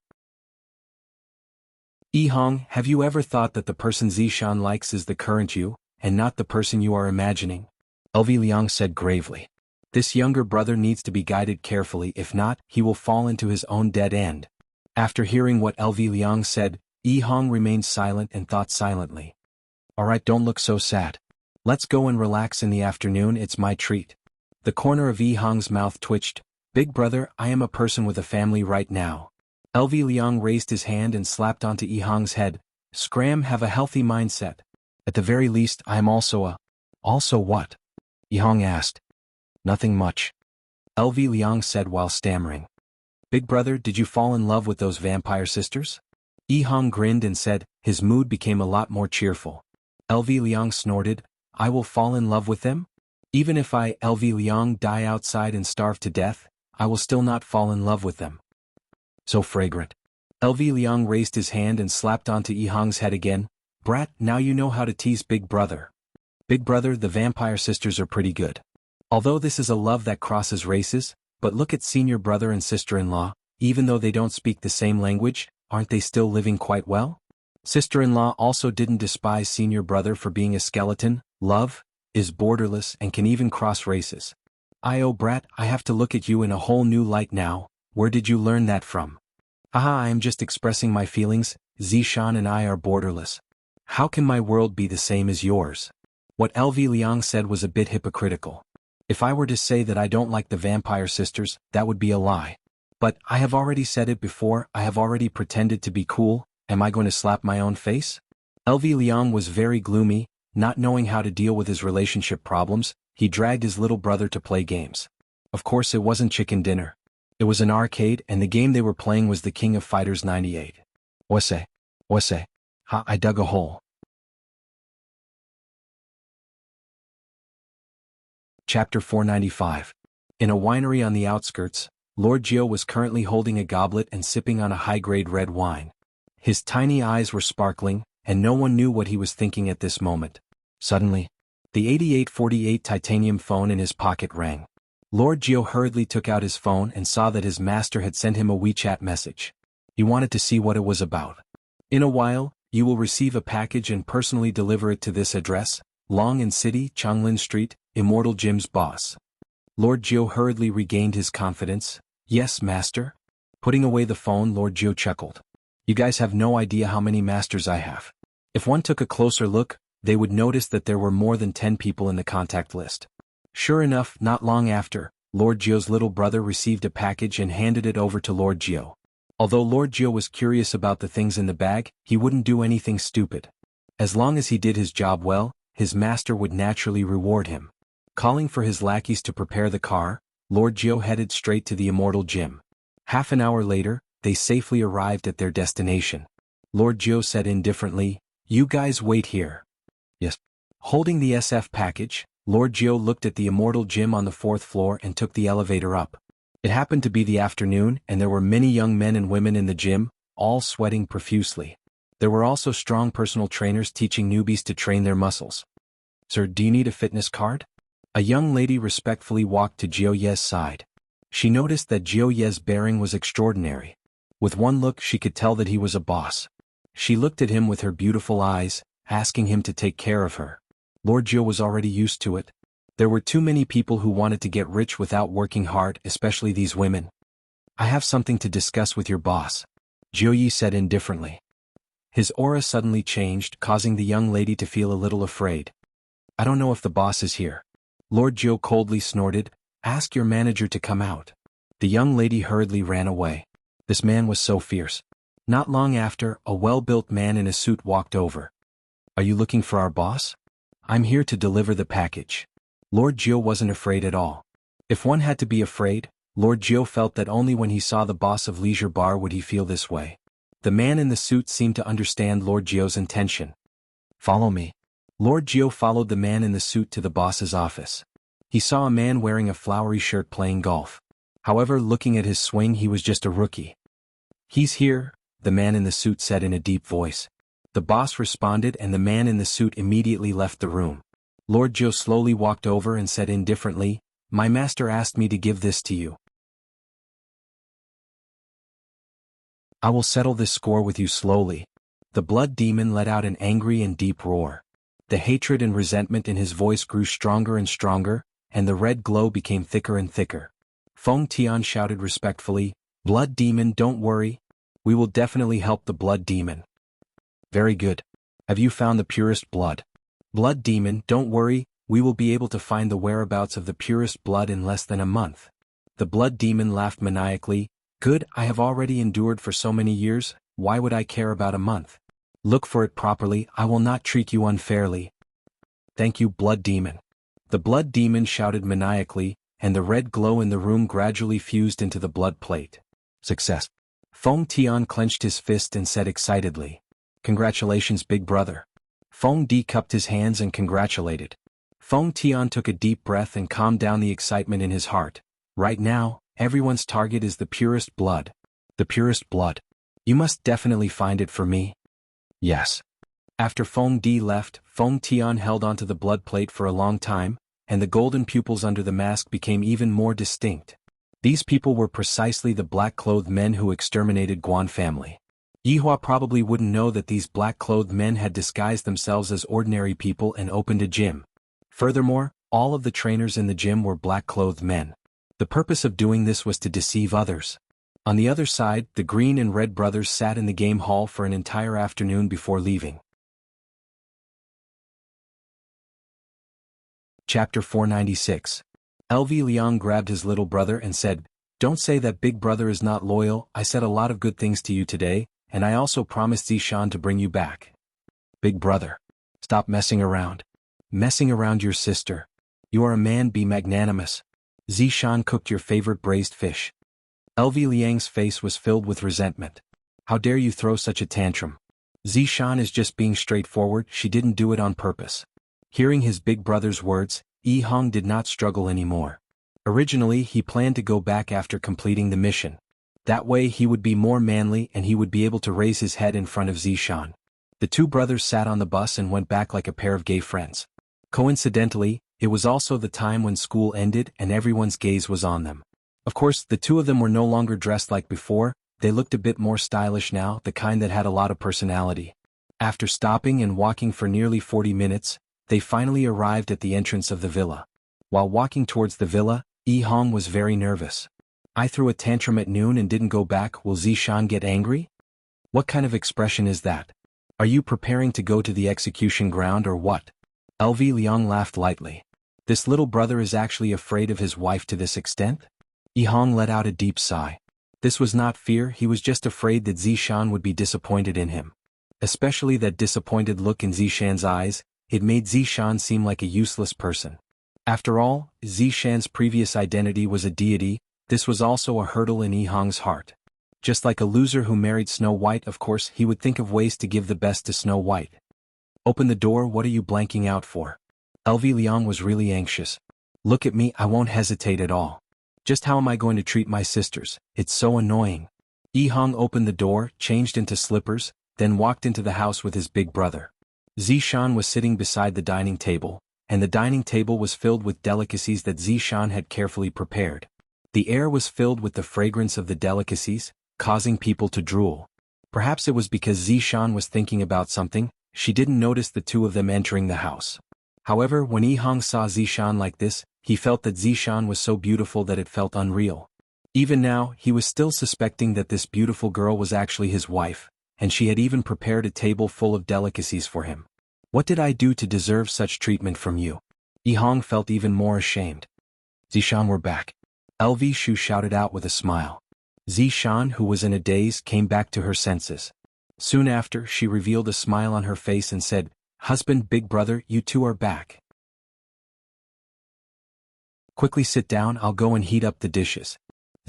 Yihong, have you ever thought that the person Zishan likes is the current you, and not the person you are imagining? LV Liang said gravely. This younger brother needs to be guided carefully, if not, he will fall into his own dead end. After hearing what LV Liang said, Yihong remained silent and thought silently. Alright, don't look so sad. Let's go and relax in the afternoon, it's my treat. The corner of Yihong's mouth twitched. Big brother, I am a person with a family right now. LV Liang raised his hand and slapped onto Yihong's head. Scram, have a healthy mindset. At the very least, I am also a... Also what? Yihong asked. Nothing much. LV Liang said while stammering. Big brother, did you fall in love with those vampire sisters? Yihong grinned and said, his mood became a lot more cheerful. LV Liang snorted, I will fall in love with them? Even if I, LV Liang, die outside and starve to death, I will still not fall in love with them. So fragrant. LV Liang raised his hand and slapped onto Yihong's head again. Brat, now you know how to tease big brother. Big brother, the vampire sisters are pretty good. Although this is a love that crosses races, but look at senior brother and sister-in-law, even though they don't speak the same language, aren't they still living quite well? Sister-in-law also didn't despise senior brother for being a skeleton, love, is borderless and can even cross races. Oh brat, I have to look at you in a whole new light now, where did you learn that from? Haha, I am just expressing my feelings, Zishan and I are borderless. How can my world be the same as yours? What LV Liang said was a bit hypocritical. If I were to say that I don't like the vampire sisters, that would be a lie. But, I have already said it before, I have already pretended to be cool, am I going to slap my own face? LV Liang was very gloomy, not knowing how to deal with his relationship problems, he dragged his little brother to play games. Of course it wasn't chicken dinner. It was an arcade and the game they were playing was the King of Fighters 98. Wase. Ha, I dug a hole. Chapter 495. In a winery on the outskirts, Lord Gio was currently holding a goblet and sipping on a high-grade red wine. His tiny eyes were sparkling, and no one knew what he was thinking at this moment. Suddenly, the 8848 titanium phone in his pocket rang. Lord Gio hurriedly took out his phone and saw that his master had sent him a WeChat message. He wanted to see what it was about. In a while, you will receive a package and personally deliver it to this address, Long and City, Changlin Street, Immortal Jim's boss. Lord Gio hurriedly regained his confidence. Yes, master? Putting away the phone, Lord Gio chuckled. You guys have no idea how many masters I have. If one took a closer look, they would notice that there were more than 10 people in the contact list. Sure enough, not long after, Lord Gio's little brother received a package and handed it over to Lord Gio. Although Lord Gio was curious about the things in the bag, he wouldn't do anything stupid. As long as he did his job well, his master would naturally reward him. Calling for his lackeys to prepare the car, Lord Gio headed straight to the Immortal Gym. Half an hour later, they safely arrived at their destination. Lord Gio said indifferently, "You guys wait here." Yes. Holding the SF package, Lord Gio looked at the Immortal Gym on the 4th floor and took the elevator up. It happened to be the afternoon and there were many young men and women in the gym, all sweating profusely. There were also strong personal trainers teaching newbies to train their muscles. Sir, do you need a fitness card? A young lady respectfully walked to Jiao Ye's side. She noticed that Jiao Ye's bearing was extraordinary. With one look she could tell that he was a boss. She looked at him with her beautiful eyes, asking him to take care of her. Lord Jiao was already used to it. There were too many people who wanted to get rich without working hard, especially these women. I have something to discuss with your boss, Jiao Yi said indifferently. His aura suddenly changed, causing the young lady to feel a little afraid. I don't know if the boss is here. Lord Jiao coldly snorted, ask your manager to come out. The young lady hurriedly ran away. This man was so fierce. Not long after, a well-built man in a suit walked over. Are you looking for our boss? I'm here to deliver the package. Lord Jiu wasn't afraid at all. If one had to be afraid, Lord Jiu felt that only when he saw the boss of Leisure Bar would he feel this way. The man in the suit seemed to understand Lord Jiu's intention. Follow me. Lord Jiu followed the man in the suit to the boss's office. He saw a man wearing a flowery shirt playing golf. However, looking at his swing, he was just a rookie. He's here, the man in the suit said in a deep voice. The boss responded and the man in the suit immediately left the room. Lord Jiu slowly walked over and said indifferently, My master asked me to give this to you. I will settle this score with you slowly. The blood demon let out an angry and deep roar. The hatred and resentment in his voice grew stronger and stronger, and the red glow became thicker and thicker. Feng Tian shouted respectfully, Blood demon, don't worry. We will definitely help the blood demon. Very good. Have you found the purest blood? Blood demon, don't worry, we will be able to find the whereabouts of the purest blood in less than a month. The blood demon laughed maniacally. Good, I have already endured for so many years, why would I care about a month? Look for it properly, I will not treat you unfairly. Thank you, blood demon. The blood demon shouted maniacally, and the red glow in the room gradually fused into the blood plate. Success. Feng Tian clenched his fist and said excitedly. Congratulations, big brother. Feng Di cupped his hands and congratulated. Feng Tian took a deep breath and calmed down the excitement in his heart. Right now, everyone's target is the purest blood. The purest blood. You must definitely find it for me. Yes. After Feng Di left, Feng Tian held onto the blood plate for a long time, and the golden pupils under the mask became even more distinct. These people were precisely the black-clothed men who exterminated Guan family. Yihua probably wouldn't know that these black-clothed men had disguised themselves as ordinary people and opened a gym. Furthermore, all of the trainers in the gym were black-clothed men. The purpose of doing this was to deceive others. On the other side, the Green and Red brothers sat in the game hall for an entire afternoon before leaving. Chapter 496. LV Liang grabbed his little brother and said, Don't say that big brother is not loyal, I said a lot of good things to you today, and I also promised Zishan to bring you back. Big brother. Stop messing around. Messing around your sister. You are a man, be magnanimous. Zishan cooked your favorite braised fish. LV Liang's face was filled with resentment. How dare you throw such a tantrum? Zishan is just being straightforward, she didn't do it on purpose. Hearing his big brother's words, Yi Hong did not struggle anymore. Originally he planned to go back after completing the mission. That way he would be more manly and he would be able to raise his head in front of Zishan. The two brothers sat on the bus and went back like a pair of gay friends. Coincidentally, it was also the time when school ended and everyone's gaze was on them. Of course, the two of them were no longer dressed like before, they looked a bit more stylish now, the kind that had a lot of personality. After stopping and walking for nearly 40 minutes, they finally arrived at the entrance of the villa. While walking towards the villa, Yi Hong was very nervous. I threw a tantrum at noon and didn't go back, will Zishan get angry? What kind of expression is that? Are you preparing to go to the execution ground or what? LV Liang laughed lightly. This little brother is actually afraid of his wife to this extent? Yi Hong let out a deep sigh. This was not fear, he was just afraid that Zishan would be disappointed in him. Especially that disappointed look in Zishan's eyes, it made Zishan seem like a useless person. After all, Zishan's previous identity was a deity, this was also a hurdle in Yi Hong's heart. Just like a loser who married Snow White, of course he would think of ways to give the best to Snow White. Open the door, what are you blanking out for? LV Liang was really anxious. Look at me, I won't hesitate at all. Just how am I going to treat my sisters? It's so annoying. Yi Hong opened the door, changed into slippers, then walked into the house with his big brother. Zishan was sitting beside the dining table, and the dining table was filled with delicacies that Zishan had carefully prepared. The air was filled with the fragrance of the delicacies, causing people to drool. Perhaps it was because Zishan was thinking about something, she didn't notice the two of them entering the house. However, when Yi Hong saw Zishan like this, he felt that Zishan was so beautiful that it felt unreal. Even now, he was still suspecting that this beautiful girl was actually his wife, and she had even prepared a table full of delicacies for him. What did I do to deserve such treatment from you? Yi Hong felt even more ashamed. Zishan, we're back. LV Shu shouted out with a smile. Zishan, who was in a daze, came back to her senses. Soon after, she revealed a smile on her face and said, "Husband, big brother, you two are back. Quickly sit down, I'll go and heat up the dishes."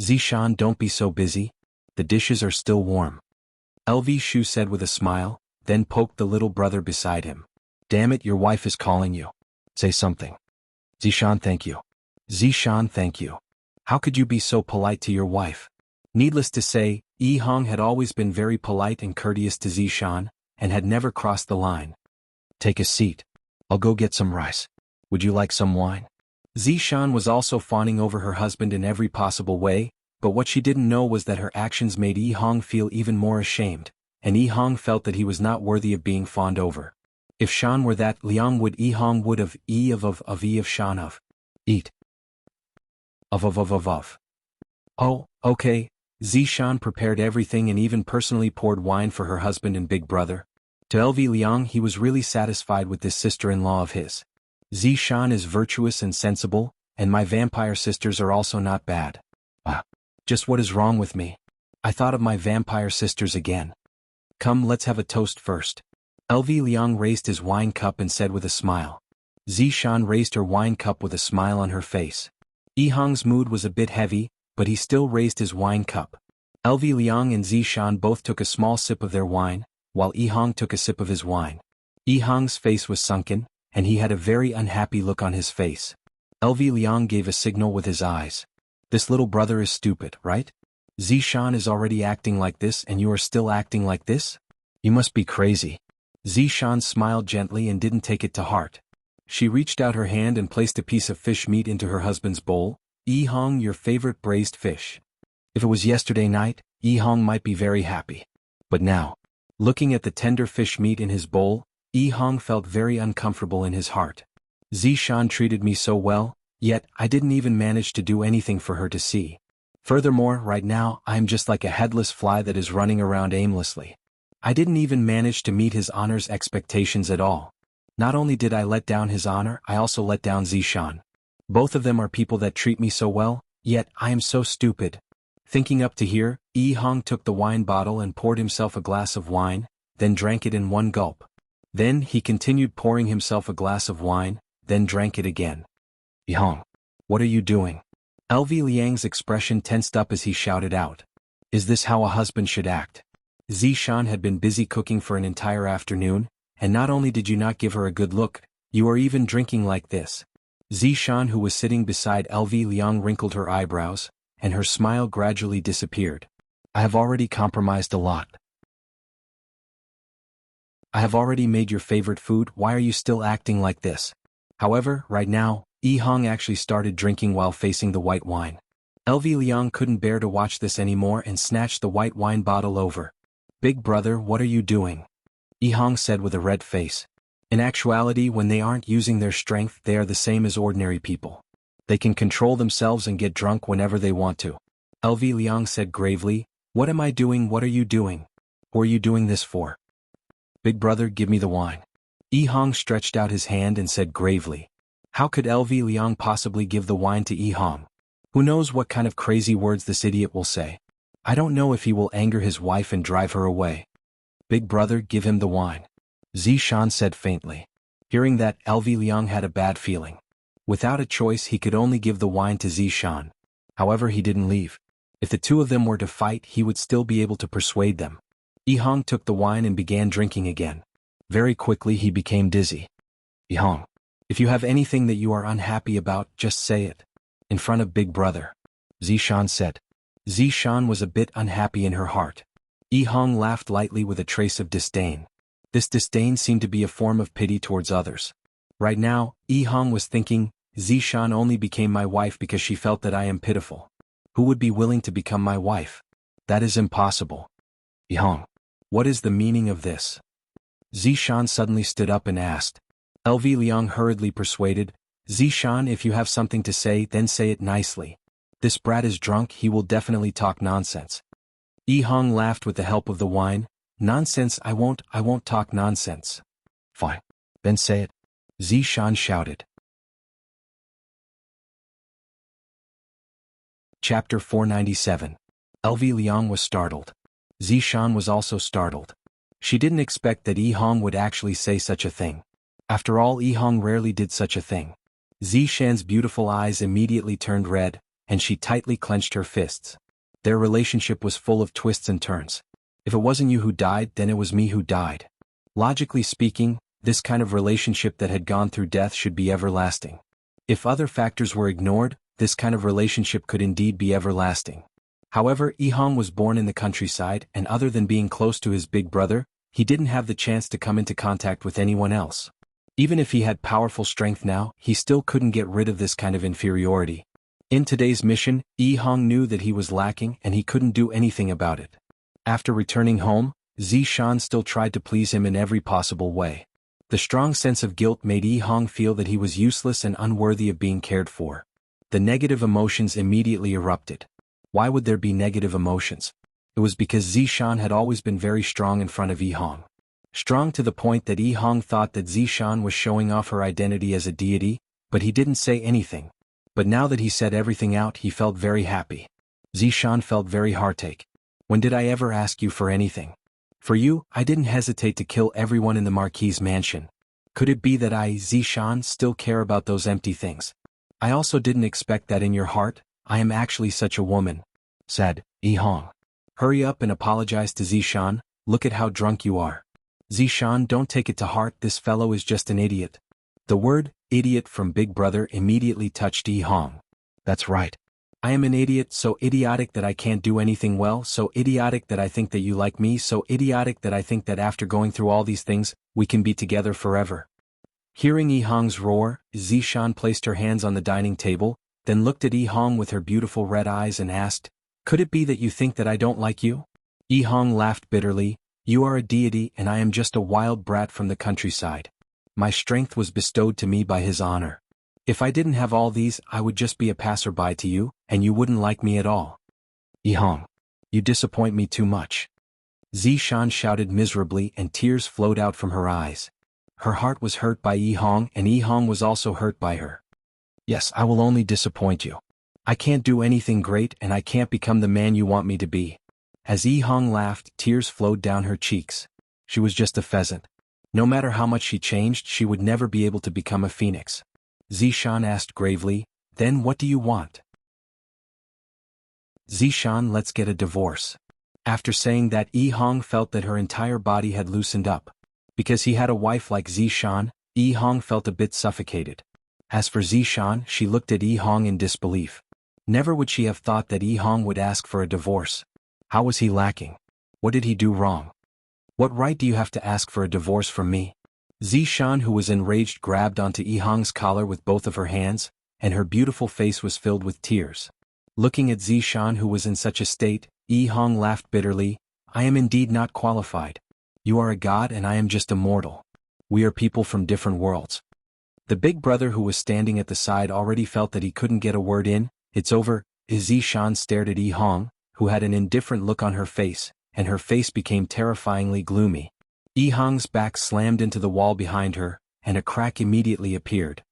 "Zishan, don't be so busy. The dishes are still warm." Shu said with a smile, then poked the little brother beside him. "Damn it, your wife is calling you. Say something." "Zishan, thank you." "Zishan, thank you. How could you be so polite to your wife?" Needless to say, Hong had always been very polite and courteous to Zishan, and had never crossed the line. "Take a seat. I'll go get some rice. Would you like some wine?" Zishan was also fawning over her husband in every possible way, but what she didn't know was that her actions made Hong feel even more ashamed, and Hong felt that he was not worthy of being fawned over. If Shan were that, Liang would Hong would have of Shan of. Eat. Of. Oh, okay. Zishan prepared everything and even personally poured wine for her husband and big brother. To Liang, he was really satisfied with this sister-in-law of his. Zishan is virtuous and sensible, and my vampire sisters are also not bad. Just what is wrong with me? I thought of my vampire sisters again. Come, let's have a toast first. Liang raised his wine cup and said with a smile. Zishan raised her wine cup with a smile on her face. Hong's mood was a bit heavy, but he still raised his wine cup. Liang and Zishan both took a small sip of their wine, while Hong took a sip of his wine. Hong's face was sunken, and he had a very unhappy look on his face. Liang gave a signal with his eyes. "This little brother is stupid, right? Zishan is already acting like this and you are still acting like this? You must be crazy." Zishan smiled gently and didn't take it to heart. She reached out her hand and placed a piece of fish meat into her husband's bowl. Hong, your favorite braised fish." If it was yesterday night, Hong might be very happy. But now, looking at the tender fish meat in his bowl, Hong felt very uncomfortable in his heart. Zishan treated me so well, yet I didn't even manage to do anything for her to see. Furthermore, right now, I am just like a headless fly that is running around aimlessly. I didn't even manage to meet his honor's expectations at all. Not only did I let down his honor, I also let down Zishan. Both of them are people that treat me so well, yet I am so stupid. Thinking up to here, Hong took the wine bottle and poured himself a glass of wine, then drank it in one gulp. Then he continued pouring himself a glass of wine, then drank it again. "Hong, what are you doing?" Liang's expression tensed up as he shouted out. "Is this how a husband should act?" Zishan had been busy cooking for an entire afternoon, and not only did you not give her a good look, you are even drinking like this. Zishan, who was sitting beside Liang, wrinkled her eyebrows, and her smile gradually disappeared. "I have already compromised a lot. I have already made your favorite food, why are you still acting like this?" However, right now, Hong actually started drinking while facing the white wine. Liang couldn't bear to watch this anymore and snatched the white wine bottle over. "Big brother, what are you doing?" Hong said with a red face. In actuality, when they aren't using their strength, they are the same as ordinary people. They can control themselves and get drunk whenever they want to. Liang said gravely, "What am I doing? What are you doing? Who are you doing this for?" "Big brother, give me the wine." Hong stretched out his hand and said gravely. How could Liang possibly give the wine to Hong? Who knows what kind of crazy words this idiot will say? I don't know if he will anger his wife and drive her away. "Big brother, give him the wine," Zishan said faintly. Hearing that, Liang had a bad feeling. Without a choice, he could only give the wine to Zishan. However, he didn't leave. If the two of them were to fight, he would still be able to persuade them. Hong took the wine and began drinking again. Very quickly he became dizzy. "Hong, if you have anything that you are unhappy about, just say it. In front of Big Brother," Zishan said. Zishan was a bit unhappy in her heart. Hong laughed lightly with a trace of disdain. This disdain seemed to be a form of pity towards others. Right now, Hong was thinking, Zishan only became my wife because she felt that I am pitiful. Who would be willing to become my wife? That is impossible. Hong, what is the meaning of this? Zishan suddenly stood up and asked. Liang hurriedly persuaded, Zishan, if you have something to say, then say it nicely. This brat is drunk, he will definitely talk nonsense. Hong laughed with the help of the wine. Nonsense, I won't talk nonsense. Fine. Then say it. Zishan shouted. Chapter 497. LV Liang was startled. Zishan was also startled. She didn't expect that Yi Hong would actually say such a thing. After all, Yi Hong rarely did such a thing. Zishan's beautiful eyes immediately turned red, and she tightly clenched her fists. Their relationship was full of twists and turns. If it wasn't you who died, then it was me who died. Logically speaking, this kind of relationship that had gone through death should be everlasting. If other factors were ignored, this kind of relationship could indeed be everlasting. However, Yi Hong was born in the countryside, and other than being close to his big brother, he didn't have the chance to come into contact with anyone else. Even if he had powerful strength now, he still couldn't get rid of this kind of inferiority. In today's mission, Yi Hong knew that he was lacking and he couldn't do anything about it. After returning home, Zishan still tried to please him in every possible way. The strong sense of guilt made Yi Hong feel that he was useless and unworthy of being cared for. The negative emotions immediately erupted. Why would there be negative emotions? It was because Zishan had always been very strong in front of Yi Hong. Strong to the point that Yi Hong thought that Zishan was showing off her identity as a deity, but he didn't say anything. But now that he said everything out, he felt very happy. Zishan felt very heartache. When did I ever ask you for anything? For you, I didn't hesitate to kill everyone in the Marquis's mansion. Could it be that I, Zishan, still care about those empty things? I also didn't expect that in your heart, I am actually such a woman, said Yi Hong. Hurry up and apologize to Zishan, look at how drunk you are. Zishan, don't take it to heart, this fellow is just an idiot. The word, idiot from Big Brother immediately touched Yi Hong. That's right. I am an idiot, so idiotic that I can't do anything well, so idiotic that I think that you like me, so idiotic that I think that after going through all these things, we can be together forever. Hearing Yi Hong's roar, Zishan placed her hands on the dining table, then looked at Yi Hong with her beautiful red eyes and asked, could it be that you think that I don't like you? Yi Hong laughed bitterly, you are a deity and I am just a wild brat from the countryside. My strength was bestowed to me by his honor. If I didn't have all these, I would just be a passerby to you, and you wouldn't like me at all. Yi Hong, you disappoint me too much. Zishan shouted miserably and tears flowed out from her eyes. Her heart was hurt by Yi Hong and Yi Hong was also hurt by her. Yes, I will only disappoint you. I can't do anything great and I can't become the man you want me to be. As Yi Hong laughed, tears flowed down her cheeks. She was just a pheasant. No matter how much she changed, she would never be able to become a phoenix. Zishan asked gravely, then what do you want? Zishan, let's get a divorce. After saying that, Yi Hong felt that her entire body had loosened up. Because he had a wife like Zishan, Yi Hong felt a bit suffocated. As for Zishan, she looked at Yi Hong in disbelief. Never would she have thought that Yi Hong would ask for a divorce. How was he lacking? What did he do wrong? What right do you have to ask for a divorce from me? Zishan, who was enraged, grabbed onto Yi Hong's collar with both of her hands, and her beautiful face was filled with tears. Looking at Zishan, who was in such a state, Yi Hong laughed bitterly, I am indeed not qualified. You are a god and I am just a mortal. We are people from different worlds. The big brother who was standing at the side already felt that he couldn't get a word in. It's over. Zishan stared at Yi Hong, who had an indifferent look on her face, and her face became terrifyingly gloomy. Yi Hong's back slammed into the wall behind her, and a crack immediately appeared.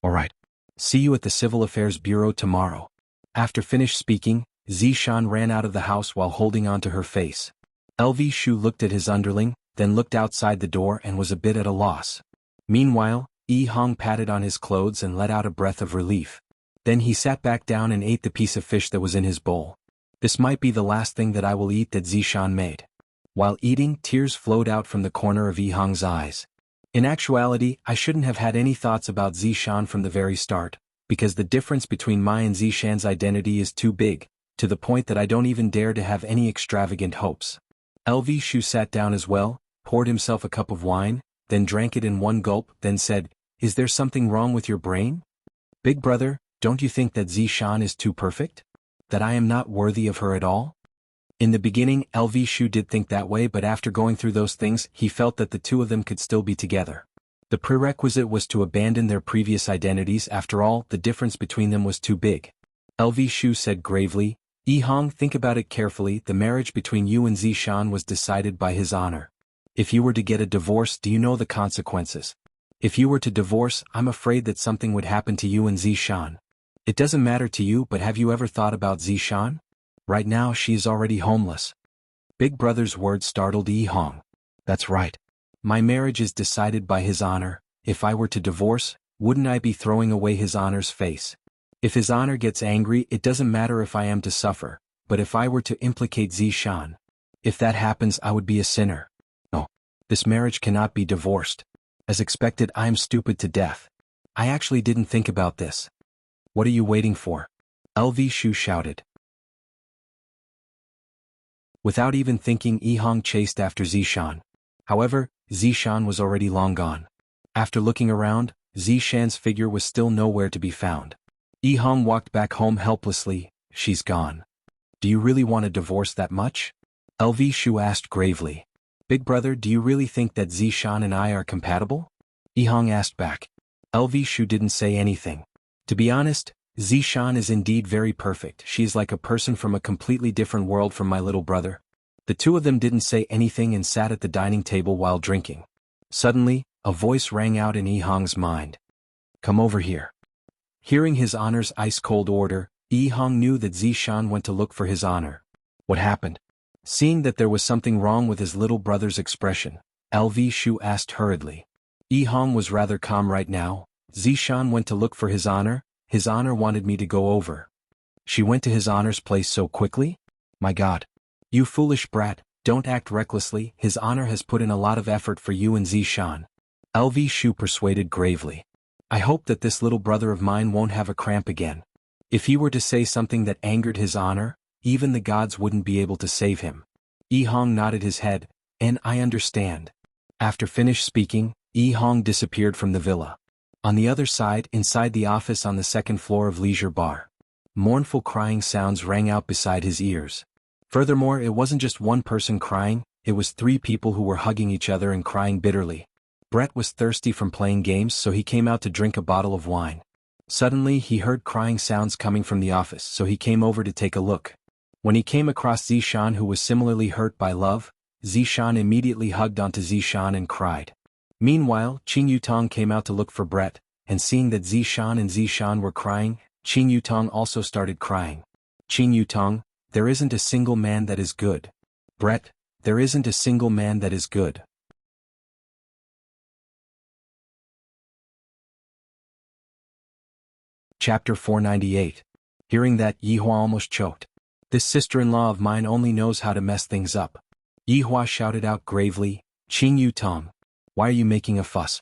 All right. See you at the Civil Affairs Bureau tomorrow. After finished speaking, Zishan ran out of the house while holding onto her face. LV Shu looked at his underling, then looked outside the door and was a bit at a loss. Meanwhile, Yi Hong patted on his clothes and let out a breath of relief. Then he sat back down and ate the piece of fish that was in his bowl. This might be the last thing that I will eat that Zishan made. While eating, tears flowed out from the corner of Yi Hong's eyes. In actuality, I shouldn't have had any thoughts about Zishan from the very start, because the difference between my and Zishan's identity is too big, to the point that I don't even dare to have any extravagant hopes. LV Shu sat down as well, poured himself a cup of wine, then drank it in one gulp, then said, Is there something wrong with your brain? Big brother, don't you think that Zishan is too perfect? That I am not worthy of her at all? In the beginning, LV Shu did think that way, but after going through those things, he felt that the two of them could still be together. The prerequisite was to abandon their previous identities. After all, the difference between them was too big. LV Shu said gravely, Yi Hong, think about it carefully. The marriage between you and Zishan was decided by his honor. If you were to get a divorce, do you know the consequences? If you were to divorce, I'm afraid that something would happen to you and Zishan. It doesn't matter to you, but have you ever thought about Zishan? Right now she is already homeless. Big brother's words startled Yi Hong. That's right. My marriage is decided by his honor. If I were to divorce, wouldn't I be throwing away his honor's face? If his honor gets angry, it doesn't matter if I am to suffer, but if I were to implicate Zishan, if that happens, I would be a sinner. No. This marriage cannot be divorced. As expected, I am stupid to death. I actually didn't think about this. What are you waiting for? LV Shu shouted. Without even thinking, Yi Hong chased after Zishan. However, Zishan was already long gone. After looking around, Zishan's figure was still nowhere to be found. Yi Hong walked back home helplessly. She's gone. Do you really want a divorce that much? LV Shu asked gravely. Big brother, do you really think that Zishan and I are compatible? Yi Hong asked back. LV Shu didn't say anything. To be honest, Zishan is indeed very perfect. She is like a person from a completely different world from my little brother. The two of them didn't say anything and sat at the dining table while drinking. Suddenly, a voice rang out in Yi Hong's mind. Come over here. Hearing his honor's ice-cold order, Yi Hong knew that Zishan went to look for his honor. What happened? Seeing that there was something wrong with his little brother's expression, LV Shu asked hurriedly. Yi Hong was rather calm right now. Zishan went to look for his honor. His honor wanted me to go over. She went to his honor's place so quickly? My God. You foolish brat, don't act recklessly. His honor has put in a lot of effort for you and Zishan. LV Shu persuaded gravely. I hope that this little brother of mine won't have a cramp again. If he were to say something that angered his honor, even the gods wouldn't be able to save him. Yi Hong nodded his head, and I understand. After finished speaking, Yi Hong disappeared from the villa. On the other side, inside the office on the second floor of Leisure Bar, mournful crying sounds rang out beside his ears. Furthermore, it wasn't just one person crying, it was three people who were hugging each other and crying bitterly. Brett was thirsty from playing games, so he came out to drink a bottle of wine. Suddenly, he heard crying sounds coming from the office, so he came over to take a look. When he came across Zishan, who was similarly hurt by love, Zishan immediately hugged onto Zishan and cried. Meanwhile, Qing Yutong came out to look for Brett, and seeing that Zishan and Zishan were crying, Qing Yutong also started crying. Qing Yutong, there isn't a single man that is good. Brett, there isn't a single man that is good. Chapter 498. Hearing that, Yihua almost choked. This sister-in-law of mine only knows how to mess things up. Yihua shouted out gravely, Qing Yutong, why are you making a fuss?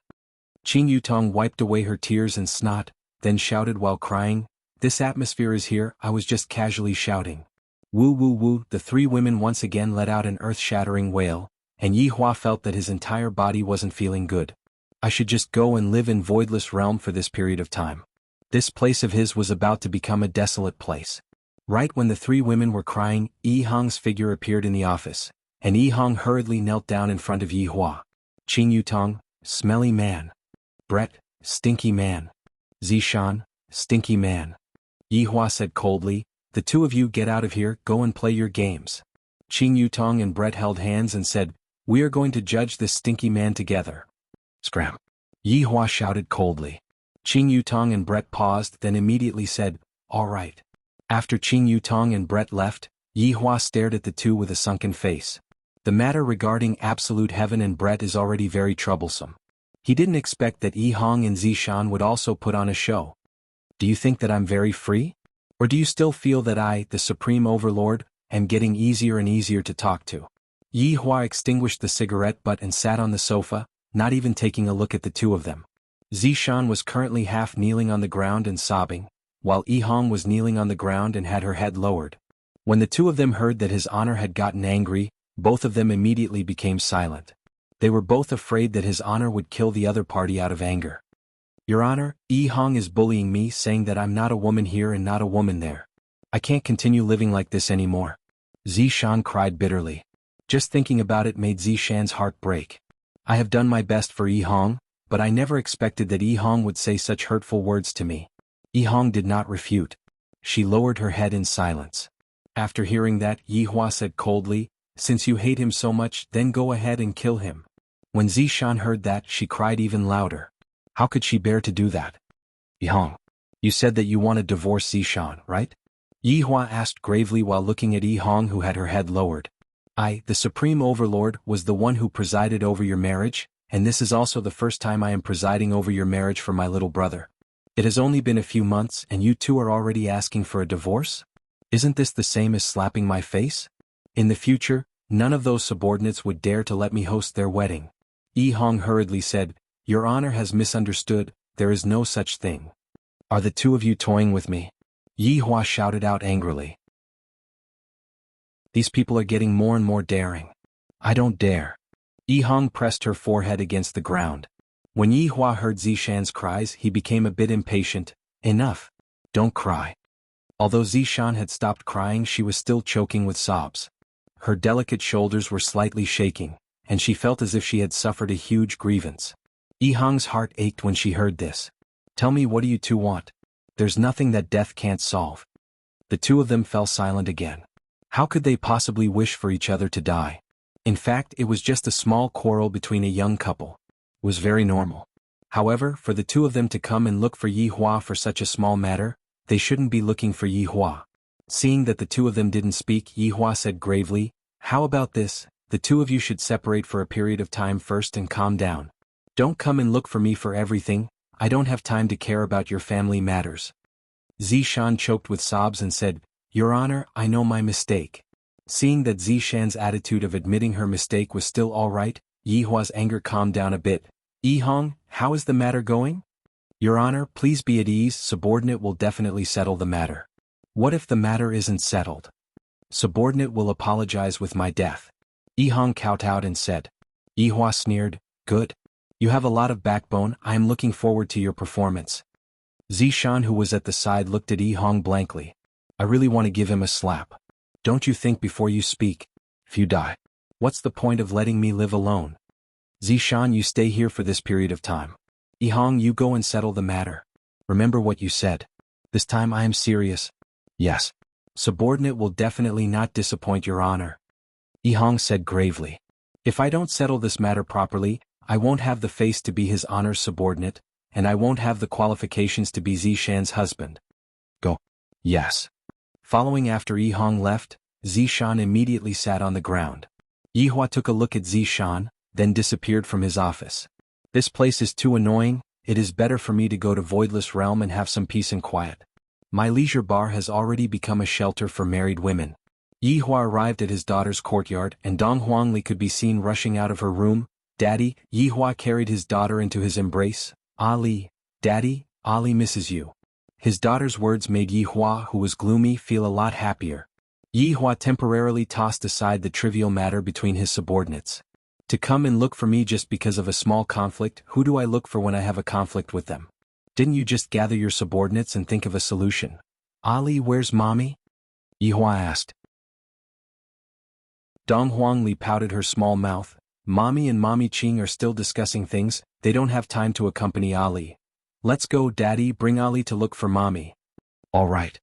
Qing Yutong wiped away her tears and snot, then shouted while crying, this atmosphere is here, I was just casually shouting. Woo woo woo, the three women once again let out an earth-shattering wail, and Yihua felt that his entire body wasn't feeling good. I should just go and live in Voidless Realm for this period of time. This place of his was about to become a desolate place. Right when the three women were crying, Yi Hong's figure appeared in the office, and Yi Hong hurriedly knelt down in front of Yihua. Qing Yutong, smelly man. Brett, stinky man. Zishan, stinky man. Yihua said coldly, the two of you get out of here, go and play your games. Qing Yutong and Brett held hands and said, we are going to judge this stinky man together. Scram. Yihua shouted coldly. Qing Yutong and Brett paused, then immediately said, all right. After Qing Yutong and Brett left, Yihua stared at the two with a sunken face. The matter regarding absolute heaven and Brett is already very troublesome. He didn't expect that Yi Hong and Zishan would also put on a show. Do you think that I'm very free? Or do you still feel that I, the Supreme Overlord, am getting easier and easier to talk to? Yihua extinguished the cigarette butt and sat on the sofa, not even taking a look at the two of them. Zishan was currently half kneeling on the ground and sobbing, while Yi Hong was kneeling on the ground and had her head lowered. When the two of them heard that his honor had gotten angry, both of them immediately became silent. They were both afraid that his honor would kill the other party out of anger. Your Honor, Yi Hong is bullying me, saying that I'm not a woman here and not a woman there. I can't continue living like this anymore. Zishan cried bitterly. Just thinking about it made Zishan's heart break. I have done my best for Yi Hong, but I never expected that Yi Hong would say such hurtful words to me. Yi Hong did not refute. She lowered her head in silence. After hearing that, Yihua said coldly, since you hate him so much, then go ahead and kill him. When Zishan heard that, she cried even louder. How could she bear to do that? Yi Hong, you said that you want to divorce Zishan, right? Yihua asked gravely while looking at Yihong, who had her head lowered. I, the Supreme Overlord, was the one who presided over your marriage, and this is also the first time I am presiding over your marriage for my little brother. It has only been a few months and you two are already asking for a divorce? Isn't this the same as slapping my face? In the future, none of those subordinates would dare to let me host their wedding. Yihong hurriedly said, Your Honor has misunderstood, there is no such thing. Are the two of you toying with me? Yihua shouted out angrily. These people are getting more and more daring. I don't dare. Yihong pressed her forehead against the ground. When Yihua heard Zishan's cries, he became a bit impatient. Enough. Don't cry. Although Zishan had stopped crying, she was still choking with sobs. Her delicate shoulders were slightly shaking, and she felt as if she had suffered a huge grievance. Yihong's heart ached when she heard this. Tell me, what do you two want? There's nothing that death can't solve. The two of them fell silent again. How could they possibly wish for each other to die? In fact, it was just a small quarrel between a young couple. It was very normal. However, for the two of them to come and look for Yihua for such a small matter, they shouldn't be looking for Yihua. Seeing that the two of them didn't speak, Yihua said gravely, How about this? The two of you should separate for a period of time first and calm down. Don't come and look for me for everything. I don't have time to care about your family matters. Zishan choked with sobs and said, Your Honor, I know my mistake. Seeing that Zishan's attitude of admitting her mistake was still all right, Yihua's anger calmed down a bit. Yihong, how is the matter going? Your Honor, please be at ease, subordinate will definitely settle the matter. What if the matter isn't settled? Subordinate will apologize with my death. Yihong kowtowed and said. Yihua sneered, Good. You have a lot of backbone, I am looking forward to your performance. Zishan, who was at the side, looked at Yihong blankly. I really want to give him a slap. Don't you think before you speak? If you die, what's the point of letting me live alone? Zishan, you stay here for this period of time. Yihong, you go and settle the matter. Remember what you said. This time I am serious. Yes. Subordinate will definitely not disappoint your honor. Yihong said gravely. If I don't settle this matter properly, I won't have the face to be his honor's subordinate, and I won't have the qualifications to be Zishan's husband. Go. Yes. Following after Yihong left, Zishan immediately sat on the ground. Yihua took a look at Zishan, then disappeared from his office. This place is too annoying, it is better for me to go to Voidless Realm and have some peace and quiet. My leisure bar has already become a shelter for married women. Yihua arrived at his daughter's courtyard and Dong Huangli could be seen rushing out of her room. Daddy, Yihua carried his daughter into his embrace. Ali, Daddy, Ali misses you. His daughter's words made Yihua, who was gloomy, feel a lot happier. Yihua temporarily tossed aside the trivial matter between his subordinates. To come and look for me just because of a small conflict, who do I look for when I have a conflict with them? Didn't you just gather your subordinates and think of a solution? Ali, where's mommy? Yihua asked. Dong Huangli pouted her small mouth. Mommy and Mommy Ching are still discussing things, they don't have time to accompany Ali. Let's go, Daddy, bring Ali to look for Mommy. All right.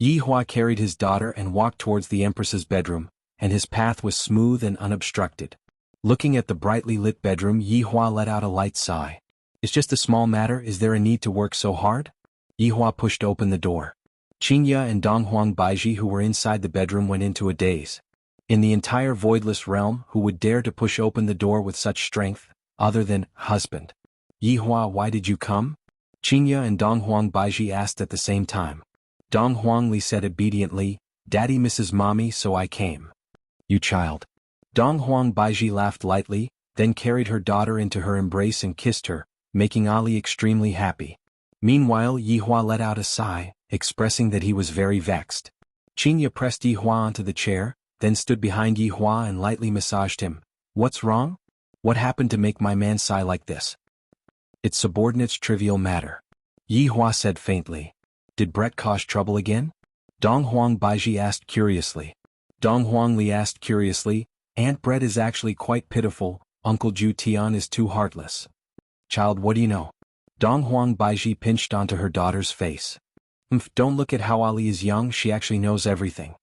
Yihua carried his daughter and walked towards the Empress's bedroom, and his path was smooth and unobstructed. Looking at the brightly lit bedroom, Yihua let out a light sigh. It's just a small matter, is there a need to work so hard? Yihua pushed open the door. Xianxia and Donghuang Baiji, who were inside the bedroom, went into a daze. In the entire voidless realm, who would dare to push open the door with such strength, other than husband? Yihua, why did you come? Xianxia and Donghuang Baiji asked at the same time. Dong Huangli said obediently, Daddy misses Mommy, so I came. You child. Donghuang Baiji laughed lightly, then carried her daughter into her embrace and kissed her, making Ali extremely happy. Meanwhile, Yihua let out a sigh, expressing that he was very vexed. Xianxia pressed Yihua onto the chair, then stood behind Yihua and lightly massaged him. What's wrong? What happened to make my man sigh like this? It's subordinate's trivial matter. Yihua said faintly. Did Brett cause trouble again? Donghuang Baiji asked curiously. Donghuang Li asked curiously, Aunt Brett is actually quite pitiful, Uncle Ju Tian is too heartless. Child, what do you know? Donghuang Baiji pinched onto her daughter's face. Don't look at how Ali is young, she actually knows everything.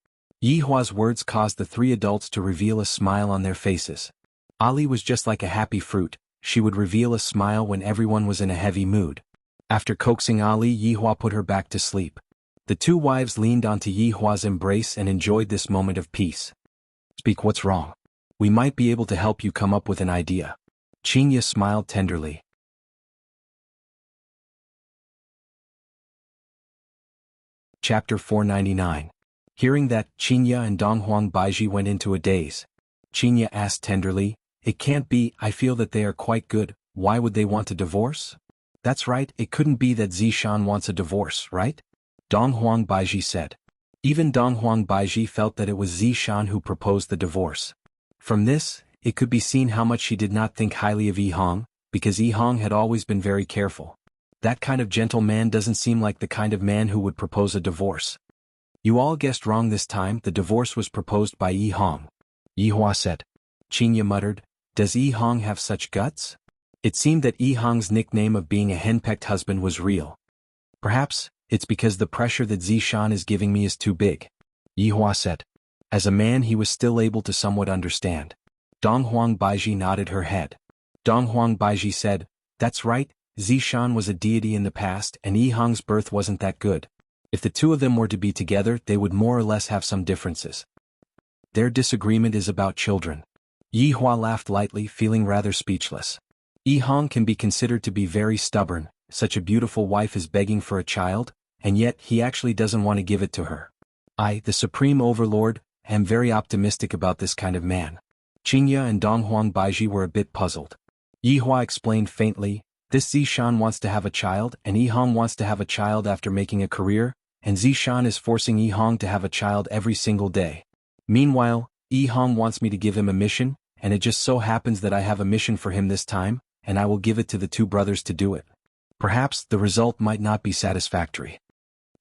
Yihua's words caused the three adults to reveal a smile on their faces. Ali was just like a happy fruit, she would reveal a smile when everyone was in a heavy mood. After coaxing Ali, Yihua put her back to sleep. The two wives leaned onto Yihua's embrace and enjoyed this moment of peace. Speak, what's wrong? We might be able to help you come up with an idea. Xianxia smiled tenderly. Chapter 499. Hearing that, Xianxia and Donghuang Baiji went into a daze. Xianxia asked tenderly, "It can't be, I feel that they are quite good, why would they want a divorce?" "That's right, it couldn't be that Zishan wants a divorce, right?" Donghuang Baiji said. Even Donghuang Baiji felt that it was Zishan who proposed the divorce. From this, it could be seen how much she did not think highly of Yihong, because Yihong had always been very careful. That kind of gentle man doesn't seem like the kind of man who would propose a divorce. "You all guessed wrong this time, the divorce was proposed by Yihong," Yihua said. Xianxia muttered, "Does Yihong have such guts?" It seemed that Yihong's nickname of being a henpecked husband was real. "Perhaps, it's because the pressure that Zishan is giving me is too big," Yihua said. As a man he was still able to somewhat understand. Donghuang Baiji nodded her head. Donghuang Baiji said, "That's right, Zishan was a deity in the past and Yihong's birth wasn't that good. If the two of them were to be together they would more or less have some differences. Their disagreement is about children." Yihua laughed lightly, feeling rather speechless. Yihong can be considered to be very stubborn, such a beautiful wife is begging for a child, and yet he actually doesn't want to give it to her. "I, the Supreme Overlord, am very optimistic about this kind of man." Xianxia and Donghuang Baiji were a bit puzzled. Yihua explained faintly, "This Zishan wants to have a child and Yihong wants to have a child after making a career, and Zishan is forcing Yihong to have a child every single day. Meanwhile, Yihong wants me to give him a mission, and it just so happens that I have a mission for him this time, and I will give it to the two brothers to do it. Perhaps the result might not be satisfactory."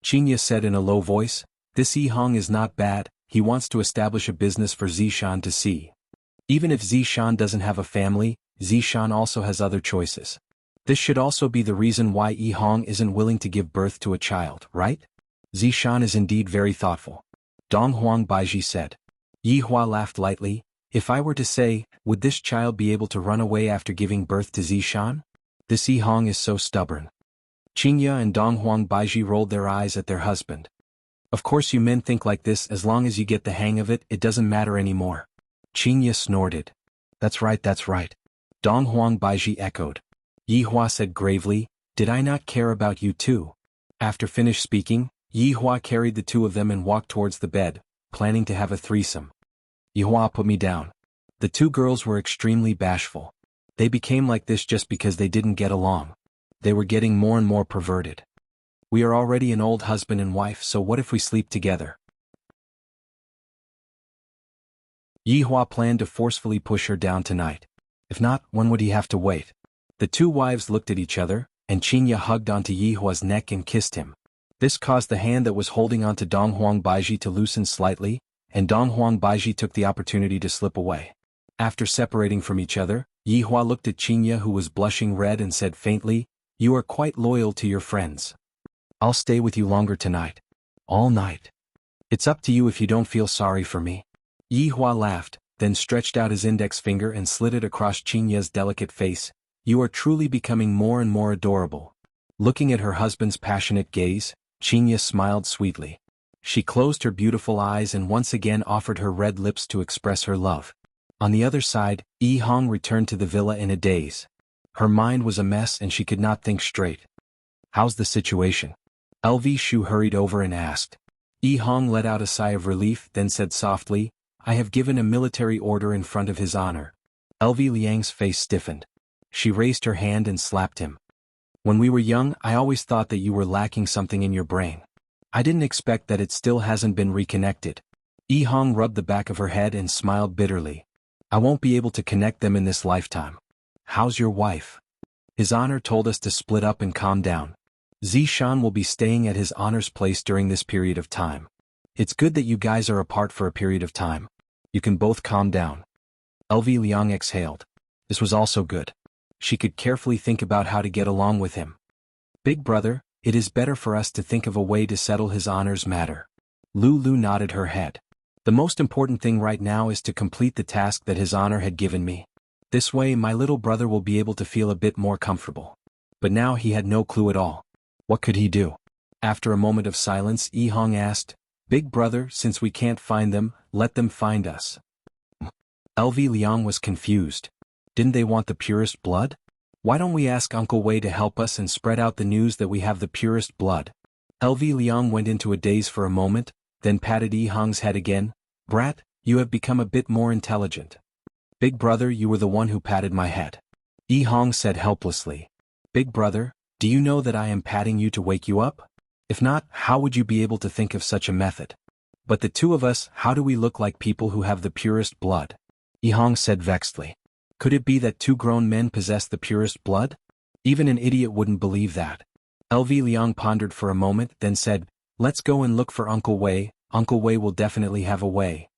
Xianxia said in a low voice, "This Yihong is not bad, he wants to establish a business for Zishan to see. Even if Zishan doesn't have a family, Zishan also has other choices. This should also be the reason why Yihong isn't willing to give birth to a child, right?" "Zishan is indeed very thoughtful," Donghuang Baiji said. Yihua laughed lightly, "If I were to say, would this child be able to run away after giving birth to Zishan? This Yihong is so stubborn." Xianxia and Donghuang Baiji rolled their eyes at their husband. "Of course you men think like this, as long as you get the hang of it, it doesn't matter anymore." Xianxia snorted. That's right, Donghuang Baiji echoed. Yihua said gravely, "Did I not care about you too?" After finished speaking, Yihua carried the two of them and walked towards the bed, planning to have a threesome. "Yihua, put me down." The two girls were extremely bashful. They became like this just because they didn't get along. They were getting more and more perverted. "We are already an old husband and wife, so what if we sleep together?" Yihua planned to forcefully push her down tonight. If not, when would he have to wait? The two wives looked at each other, and Xianxia hugged onto Yihua's neck and kissed him. This caused the hand that was holding onto Donghuang Baiji to loosen slightly, and Donghuang Baiji took the opportunity to slip away. After separating from each other, Yihua looked at Xianxia, who was blushing red, and said faintly, "You are quite loyal to your friends. I'll stay with you longer tonight. All night. It's up to you if you don't feel sorry for me." Yihua laughed, then stretched out his index finger and slid it across Xianxia's delicate face. "You are truly becoming more and more adorable." Looking at her husband's passionate gaze, Xianxia smiled sweetly. She closed her beautiful eyes and once again offered her red lips to express her love. On the other side, Yihong returned to the villa in a daze. Her mind was a mess and she could not think straight. "How's the situation?" LV Shu hurried over and asked. Yihong let out a sigh of relief, then said softly, "I have given a military order in front of his honor." LV Liang's face stiffened. She raised her hand and slapped him. "When we were young, I always thought that you were lacking something in your brain. I didn't expect that it still hasn't been reconnected." Yihong rubbed the back of her head and smiled bitterly. "I won't be able to connect them in this lifetime." "How's your wife?" "His honor told us to split up and calm down. Zishan will be staying at his honor's place during this period of time. It's good that you guys are apart for a period of time. You can both calm down." LV Liang exhaled. This was also good. She could carefully think about how to get along with him. "Big brother, it is better for us to think of a way to settle his honor's matter." Lulu nodded her head. "The most important thing right now is to complete the task that his honor had given me. This way my little brother will be able to feel a bit more comfortable." But now he had no clue at all. What could he do? After a moment of silence, Yi-hong asked, "Big brother, since we can't find them, let them find us." LV Liang was confused. Didn't they want the purest blood? Why don't we ask Uncle Wei to help us and spread out the news that we have the purest blood? LV Liang went into a daze for a moment, then patted Yi-hong's head again. "Brat, you have become a bit more intelligent." "Big brother, you were the one who patted my head," Yi-hong said helplessly. "Big brother, do you know that I am patting you to wake you up? If not, how would you be able to think of such a method? But the two of us, how do we look like people who have the purest blood?" Yi-hong said vexedly. Could it be that two grown men possess the purest blood? Even an idiot wouldn't believe that. LV Liang pondered for a moment, then said, "Let's go and look for Uncle Wei. Uncle Wei will definitely have a way."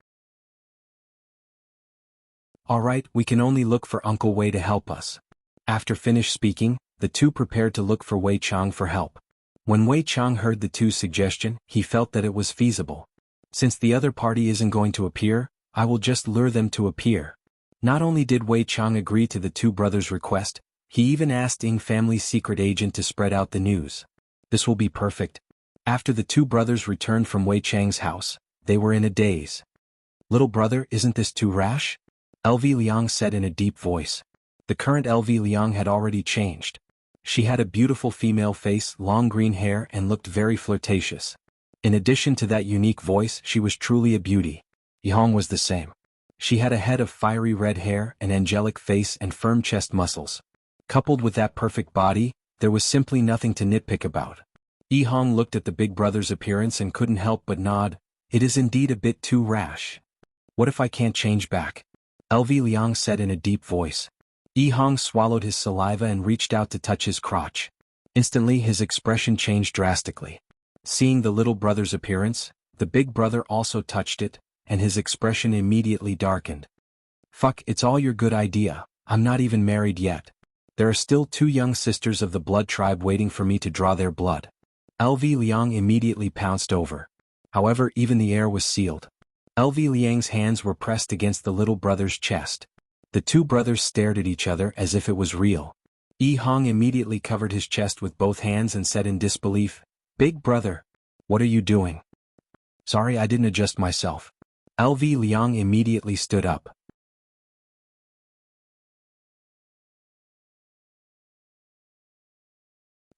"Alright, we can only look for Uncle Wei to help us." After finished speaking, the two prepared to look for Wei Chang for help. When Wei Chang heard the two's suggestion, he felt that it was feasible. Since the other party isn't going to appear, I will just lure them to appear. Not only did Wei Chang agree to the two brothers' request, he even asked Ying family's secret agent to spread out the news. This will be perfect. After the two brothers returned from Wei Chang's house, they were in a daze. "Little brother, isn't this too rash?" LV Liang said in a deep voice. The current LV Liang had already changed. She had a beautiful female face, long green hair, and looked very flirtatious. In addition to that unique voice, she was truly a beauty. Yi-hong was the same. She had a head of fiery red hair, an angelic face, and firm chest muscles. Coupled with that perfect body, there was simply nothing to nitpick about. Yi-hong looked at the big brother's appearance and couldn't help but nod. It is indeed a bit too rash. What if I can't change back? LV Liang said in a deep voice. Yi-hong swallowed his saliva and reached out to touch his crotch. Instantly his expression changed drastically. Seeing the little brother's appearance, the big brother also touched it, and his expression immediately darkened. "Fuck, it's all your good idea. I'm not even married yet. There are still two young sisters of the blood tribe waiting for me to draw their blood." LV Liang immediately pounced over. However, even the air was sealed. LV Liang's hands were pressed against the little brother's chest. The two brothers stared at each other as if it was real. Yi-hong immediately covered his chest with both hands and said in disbelief, "Big brother, what are you doing?" "Sorry, I didn't adjust myself." LV Liang immediately stood up.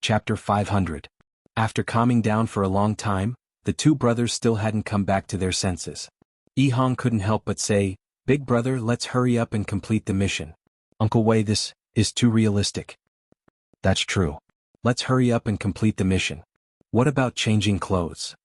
Chapter 500. After calming down for a long time, the two brothers still hadn't come back to their senses. Yi-hong couldn't help but say, "Big brother, let's hurry up and complete the mission." "Uncle Wei, this is too realistic." "That's true. Let's hurry up and complete the mission. What about changing clothes?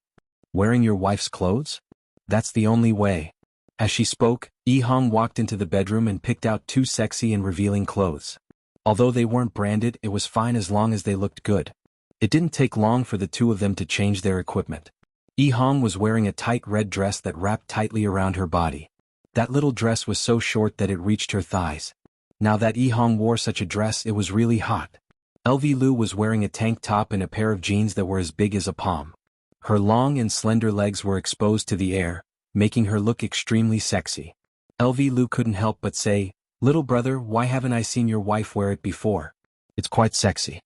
Wearing your wife's clothes? That's the only way." As she spoke, Yi-hong walked into the bedroom and picked out two sexy and revealing clothes. Although they weren't branded, it was fine as long as they looked good. It didn't take long for the two of them to change their equipment. Yi-hong was wearing a tight red dress that wrapped tightly around her body. That little dress was so short that it reached her thighs. Now that Yi-hong wore such a dress, it was really hot. LV Lu was wearing a tank top and a pair of jeans that were as big as a palm. Her long and slender legs were exposed to the air, making her look extremely sexy. LV Lu couldn't help but say, "Little brother, why haven't I seen your wife wear it before? It's quite sexy."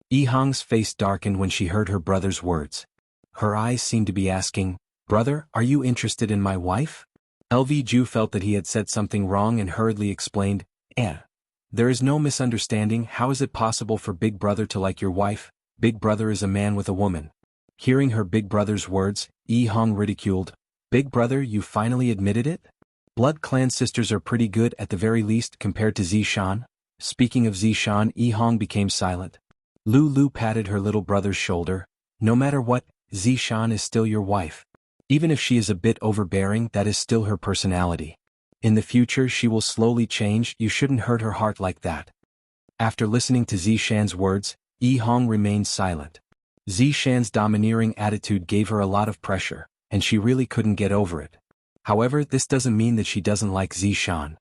Yi-hong's face darkened when she heard her brother's words. Her eyes seemed to be asking, "Brother, are you interested in my wife?" LV Ju felt that he had said something wrong and hurriedly explained, There is no misunderstanding. How is it possible for Big Brother to like your wife? Big Brother is a man with a woman." Hearing her big brother's words, Yi-hong ridiculed, "Big brother, you finally admitted it? Blood clan sisters are pretty good at the very least compared to Zishan." Speaking of Zishan, Yi-hong became silent. Lu patted her little brother's shoulder. "No matter what, Zishan is still your wife. Even if she is a bit overbearing, that is still her personality. In the future she will slowly change, you shouldn't hurt her heart like that." After listening to Zishan's words, Yi-hong remained silent. Zishan's domineering attitude gave her a lot of pressure, and she really couldn't get over it. However, this doesn't mean that she doesn't like Zishan.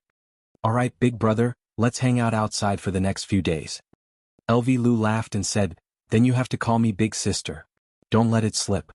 "Alright, big brother, let's hang out outside for the next few days." LV Lu laughed and said, "Then you have to call me big sister. Don't let it slip."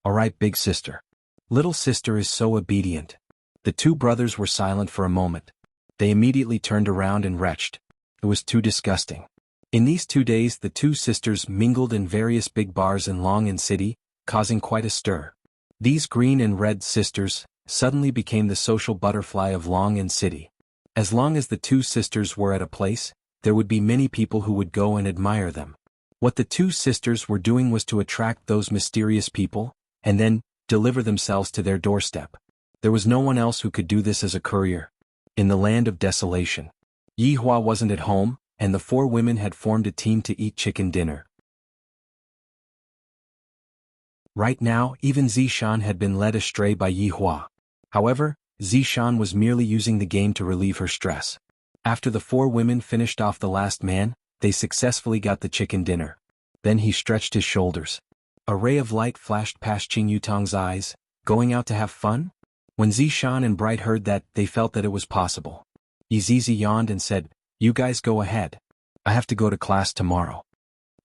"Alright, big sister." Little sister is so obedient. The two brothers were silent for a moment. They immediately turned around and retched. It was too disgusting. In these 2 days the two sisters mingled in various big bars in Long'an City, causing quite a stir. These green and red sisters suddenly became the social butterfly of Long'an City. As long as the two sisters were at a place, there would be many people who would go and admire them. What the two sisters were doing was to attract those mysterious people, and then deliver themselves to their doorstep. There was no one else who could do this as a courier. In the land of desolation, Yihua wasn't at home, and the four women had formed a team to eat chicken dinner. Right now, even Zishan had been led astray by Yihua. However, Zishan was merely using the game to relieve her stress. After the four women finished off the last man, they successfully got the chicken dinner. Then he stretched his shoulders. A ray of light flashed past Qing Yutong's eyes. Going out to have fun? When Zishan and Bright heard that, they felt that it was possible. Yizizi yawned and said, "You guys go ahead. I have to go to class tomorrow."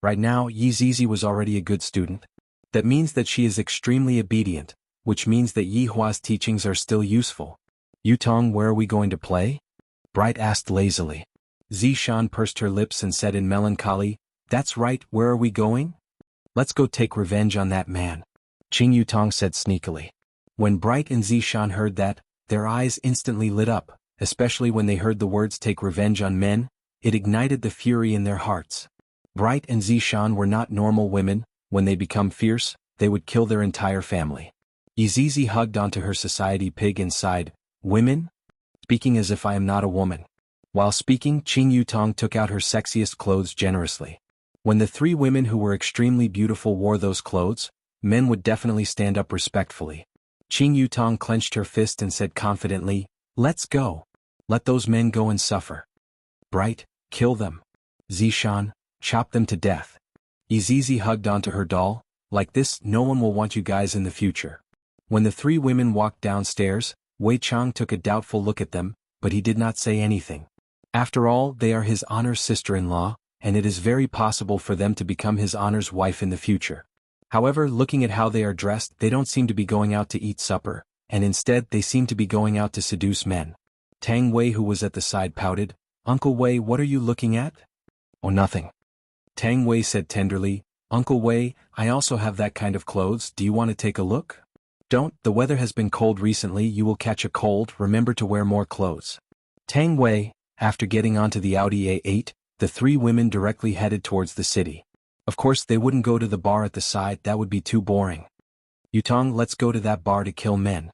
Right now, Yizizi was already a good student. That means that she is extremely obedient, which means that Yihua's teachings are still useful. "Yutong, where are we going to play?" Bright asked lazily. Zishan pursed her lips and said in melancholy, "That's right, where are we going? Let's go take revenge on that man," Qing Yutong said sneakily. When Bright and Zishan heard that, their eyes instantly lit up, especially when they heard the words "take revenge on men." It ignited the fury in their hearts. Bright and Zishan were not normal women. When they become fierce, they would kill their entire family. Yizizi hugged onto her society pig and sighed, "Women? Speaking as if I am not a woman." While speaking, Qing Yutong took out her sexiest clothes generously. When the three women who were extremely beautiful wore those clothes, men would definitely stand up respectfully. Qing Yutong clenched her fist and said confidently, "Let's go. Let those men go and suffer. Bright, kill them. Zishan, chop them to death." Yizizi hugged onto her doll, "Like this, no one will want you guys in the future." When the three women walked downstairs, Wei Chang took a doubtful look at them, but he did not say anything. After all, they are his honor's sister-in-law, and it is very possible for them to become his honor's wife in the future. However, looking at how they are dressed, they don't seem to be going out to eat supper, and instead they seem to be going out to seduce men. Tang Wei, who was at the side, pouted, "Uncle Wei, what are you looking at?" "Oh, nothing." Tang Wei said tenderly, "Uncle Wei, I also have that kind of clothes, do you want to take a look?" "Don't, the weather has been cold recently, you will catch a cold, remember to wear more clothes." Tang Wei, after getting onto the Audi A8, the three women directly headed towards the city. Of course they wouldn't go to the bar at the side, that would be too boring. "Yutong, let's go to that bar to kill men."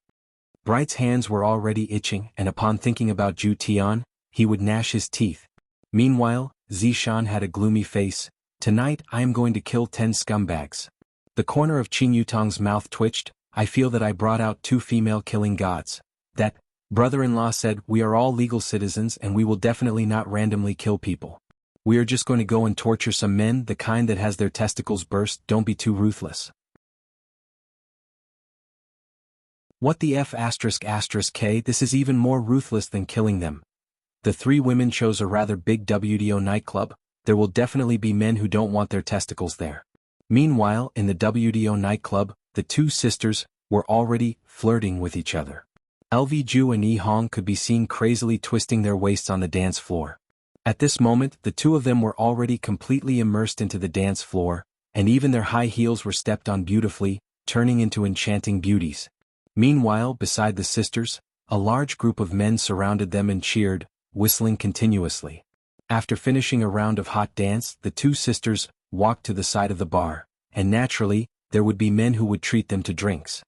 Bright's hands were already itching, and upon thinking about Zhu Tian, he would gnash his teeth. Meanwhile, Zishan had a gloomy face. "Tonight I am going to kill 10 scumbags." The corner of Qing Yutong's mouth twitched. "I feel that I brought out 2 female killing gods." That brother-in-law said, "We are all legal citizens and we will definitely not randomly kill people. We are just going to go and torture some men, the kind that has their testicles burst, don't be too ruthless." What the F******, this is even more ruthless than killing them. The three women chose a rather big WDO nightclub. There will definitely be men who don't want their testicles there. Meanwhile, in the WDO nightclub, the two sisters were already flirting with each other. LV Ju and Yi Hong could be seen crazily twisting their waists on the dance floor. At this moment, the two of them were already completely immersed into the dance floor, and even their high heels were stepped on beautifully, turning into enchanting beauties. Meanwhile, beside the sisters, a large group of men surrounded them and cheered, whistling continuously. After finishing a round of hot dance, the two sisters walked to the side of the bar, and naturally, there would be men who would treat them to drinks.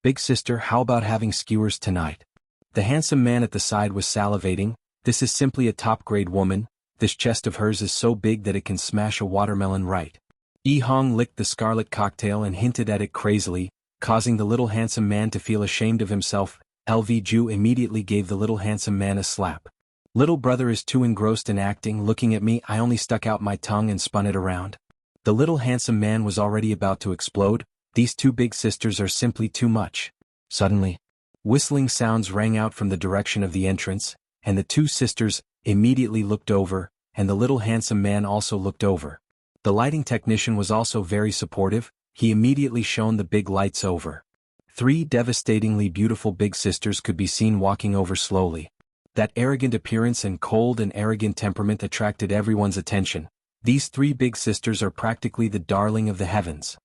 "Big sister, how about having skewers tonight?" The handsome man at the side was salivating. "This is simply a top-grade woman, this chest of hers is so big that it can smash a watermelon right." Yi Hong licked the scarlet cocktail and hinted at it crazily, causing the little handsome man to feel ashamed of himself. LV Ju immediately gave the little handsome man a slap. "Little brother is too engrossed in acting, looking at me, I only stuck out my tongue and spun it around." The little handsome man was already about to explode. These two big sisters are simply too much. Suddenly, whistling sounds rang out from the direction of the entrance, and the two sisters immediately looked over, and the little handsome man also looked over. The lighting technician was also very supportive. He immediately shone the big lights over. 3 devastatingly beautiful big sisters could be seen walking over slowly. That arrogant appearance and cold and arrogant temperament attracted everyone's attention. These three big sisters are practically the darling of the heavens.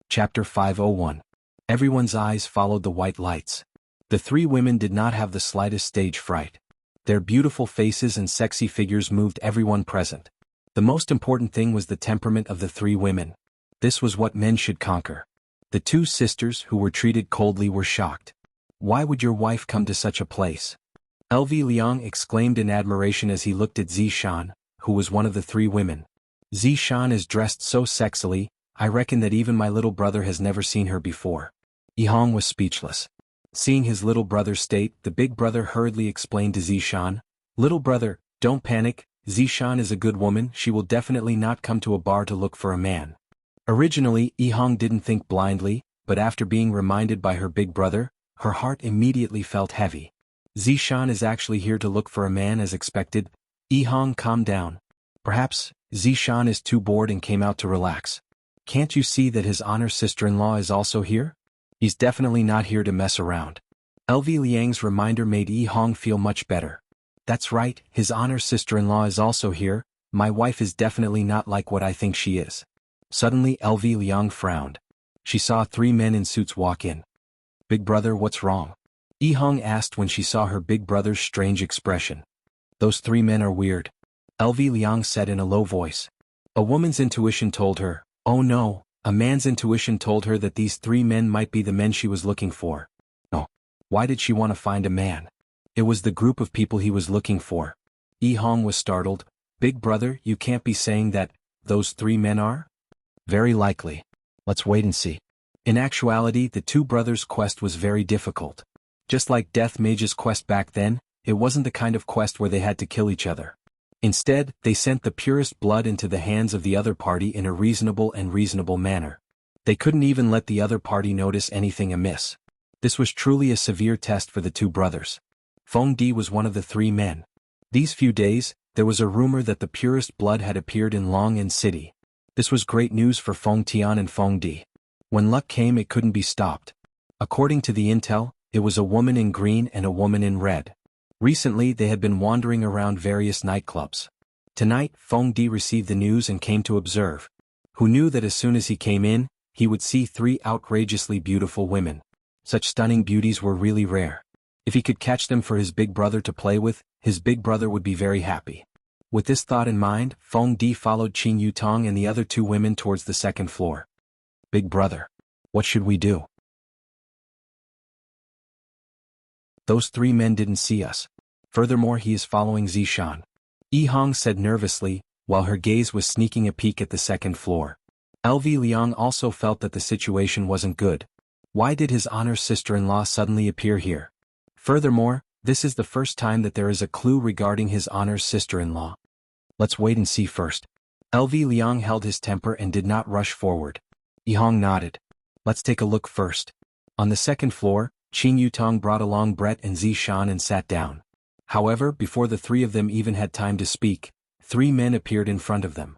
Chapter 501. Everyone's eyes followed the white lights. The three women did not have the slightest stage fright. Their beautiful faces and sexy figures moved everyone present. The most important thing was the temperament of the three women. This was what men should conquer. The two sisters who were treated coldly were shocked. Why would your wife come to such a place? LV Liang exclaimed in admiration as he looked at Zishan, who was one of the three women. Zishan is dressed so sexily, I reckon that even my little brother has never seen her before. Yihong was speechless. Seeing his little brother's state, the big brother hurriedly explained to Zishan, "Little brother, don't panic, Zishan is a good woman, she will definitely not come to a bar to look for a man." Originally, Yihong didn't think blindly, but after being reminded by her big brother, her heart immediately felt heavy. Zishan is actually here to look for a man as expected. Yihong, calm down. Perhaps, Zishan is too bored and came out to relax. Can't you see that his honor's sister-in-law is also here? He's definitely not here to mess around. LV Liang's reminder made Yihong feel much better. That's right, his honor's sister-in-law is also here, my wife is definitely not like what I think she is. Suddenly LV Liang frowned. She saw three men in suits walk in. Big brother, what's wrong? Yihong asked when she saw her big brother's strange expression. Those three men are weird. LV Liang said in a low voice. A woman's intuition told her, oh no, a man's intuition told her that these three men might be the men she was looking for. Oh, why did she want to find a man? It was the group of people he was looking for. Yihong was startled. Big brother, you can't be saying that those three men are? Very likely. Let's wait and see. In actuality, the two brothers' quest was very difficult. Just like Death Mage's quest back then, it wasn't the kind of quest where they had to kill each other. Instead, they sent the purest blood into the hands of the other party in a reasonable manner. They couldn't even let the other party notice anything amiss. This was truly a severe test for the two brothers. Feng Di was one of the three men. These few days, there was a rumor that the purest blood had appeared in Long'an City. This was great news for Feng Tian and Feng Di. When luck came, it couldn't be stopped. According to the intel, it was a woman in green and a woman in red. Recently, they had been wandering around various nightclubs. Tonight, Feng Di received the news and came to observe. Who knew that as soon as he came in, he would see three outrageously beautiful women. Such stunning beauties were really rare. If he could catch them for his big brother to play with, his big brother would be very happy. With this thought in mind, Feng Di followed Qing Yutong and the other two women towards the second floor. Big brother, what should we do? Those three men didn't see us. Furthermore, he is following Zishan. Yihong said nervously, while her gaze was sneaking a peek at the second floor. LV Liang also felt that the situation wasn't good. Why did his honor's sister-in-law suddenly appear here? Furthermore, this is the first time that there is a clue regarding his honor's sister-in-law. Let's wait and see first. LV Liang held his temper and did not rush forward. Yihong nodded. Let's take a look first. On the second floor, Qing Yutong brought along Brett and Zishan and sat down. However, before the three of them even had time to speak, three men appeared in front of them.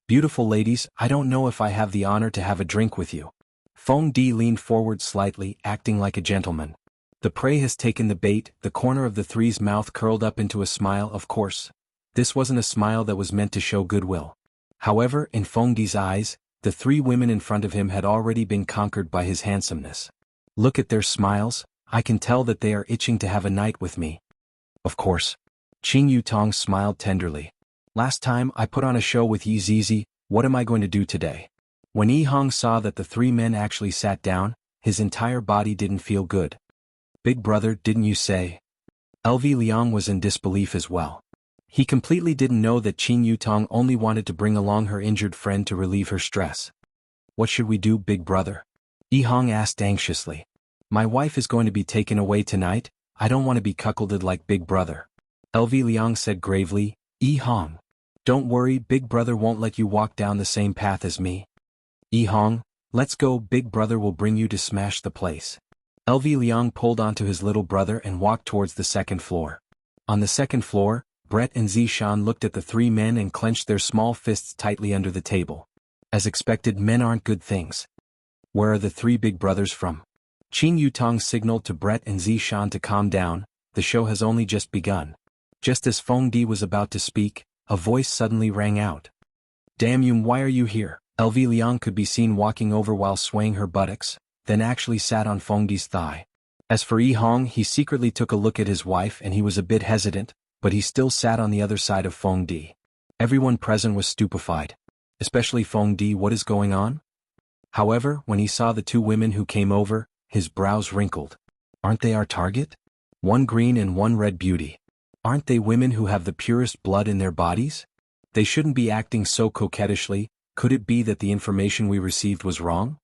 Beautiful ladies, I don't know if I have the honor to have a drink with you. Feng Di leaned forward slightly, acting like a gentleman. The prey has taken the bait, the corner of the three's mouth curled up into a smile. Of course. This wasn't a smile that was meant to show goodwill. However, in Feng Di's eyes, the three women in front of him had already been conquered by his handsomeness. Look at their smiles, I can tell that they are itching to have a night with me. Of course. Qing Yutong smiled tenderly. Last time I put on a show with Yi Zizi, what am I going to do today? When Yihong saw that the three men actually sat down, his entire body didn't feel good. Big brother, didn't you say? LV Liang was in disbelief as well. He completely didn't know that Qing Yutong only wanted to bring along her injured friend to relieve her stress. What should we do, big brother? Yihong asked anxiously. My wife is going to be taken away tonight, I don't want to be cuckolded like big brother. LV Liang said gravely, Yihong. Don't worry, big brother won't let you walk down the same path as me. Yihong, let's go, big brother will bring you to smash the place. LV Liang pulled onto his little brother and walked towards the second floor. On the second floor, Brett and Zishan looked at the three men and clenched their small fists tightly under the table. As expected, men aren't good things. Where are the three big brothers from? Qing Yutong signaled to Brett and Zishan to calm down. the show has only just begun. Just as Feng Di was about to speak, a voice suddenly rang out. Damn you, why are you here? LV Liang could be seen walking over while swaying her buttocks, then actually sat on Feng Di's thigh. As for Yi Hong, he secretly took a look at his wife and he was a bit hesitant, but he still sat on the other side of Feng Di. Everyone present was stupefied. Especially Feng Di. What is going on? However, when he saw the two women who came over, his brows wrinkled. Aren't they our target? One green and one red beauty. Aren't they women who have the purest blood in their bodies? They shouldn't be acting so coquettishly. Could it be that the information we received was wrong?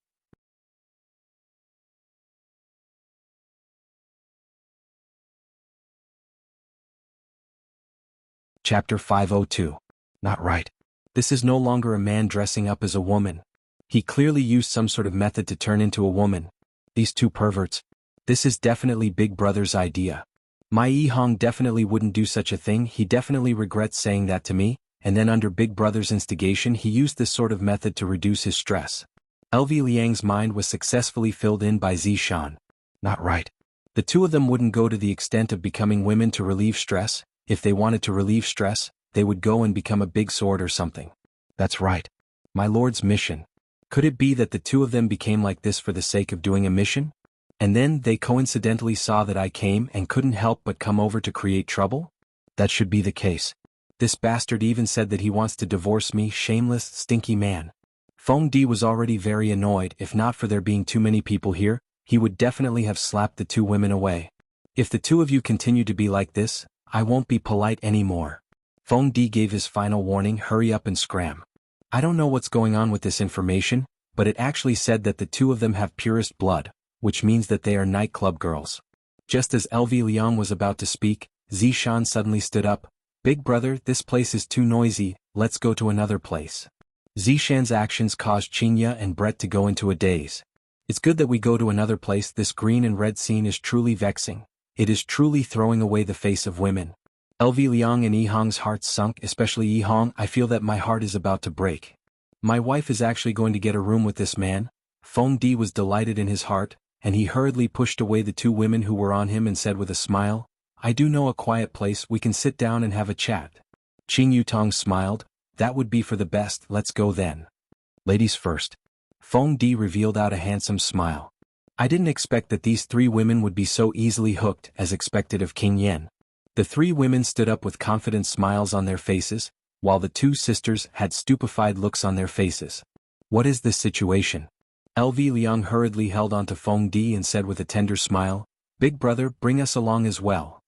Chapter 502. Not right. This is no longer a man dressing up as a woman. He clearly used some sort of method to turn into a woman. These two perverts. This is definitely Big Brother's idea. My Yi Hong definitely wouldn't do such a thing. He definitely regrets saying that to me, and then under Big Brother's instigation he used this sort of method to reduce his stress. LV Liang's mind was successfully filled in by Zishan. Not right. The two of them wouldn't go to the extent of becoming women to relieve stress. If they wanted to relieve stress, they would go and become a big sword or something. That's right. My lord's mission. Could it be that the two of them became like this for the sake of doing a mission? And then they coincidentally saw that I came and couldn't help but come over to create trouble? That should be the case. This bastard even said that he wants to divorce me, shameless, stinky man. Feng Di was already very annoyed. If not for there being too many people here, he would definitely have slapped the two women away. If the two of you continue to be like this, I won't be polite anymore. Feng Di gave his final warning. Hurry up and scram. I don't know what's going on with this information, but it actually said that the two of them have purest blood, which means that they are nightclub girls. Just as LV Liang was about to speak, Zishan suddenly stood up. Big brother, this place is too noisy, let's go to another place. Zishan's actions caused Xianxia and Brett to go into a daze. It's good that we go to another place. This green and red scene is truly vexing. It is truly throwing away the face of women. LV Liang and Yi Hong's hearts sunk, especially Yi Hong. I feel that my heart is about to break. My wife is actually going to get a room with this man. Feng Di was delighted in his heart, and he hurriedly pushed away the two women who were on him and said with a smile, I do know a quiet place we can sit down and have a chat. Qing Yutong smiled. That would be for the best. Let's go then. Ladies first. Feng Di revealed out a handsome smile. I didn't expect that these three women would be so easily hooked as expected of King Yen. The three women stood up with confident smiles on their faces, while the two sisters had stupefied looks on their faces. What is this situation? LV Liang hurriedly held onto Feng Di and said with a tender smile, Big brother, bring us along as well.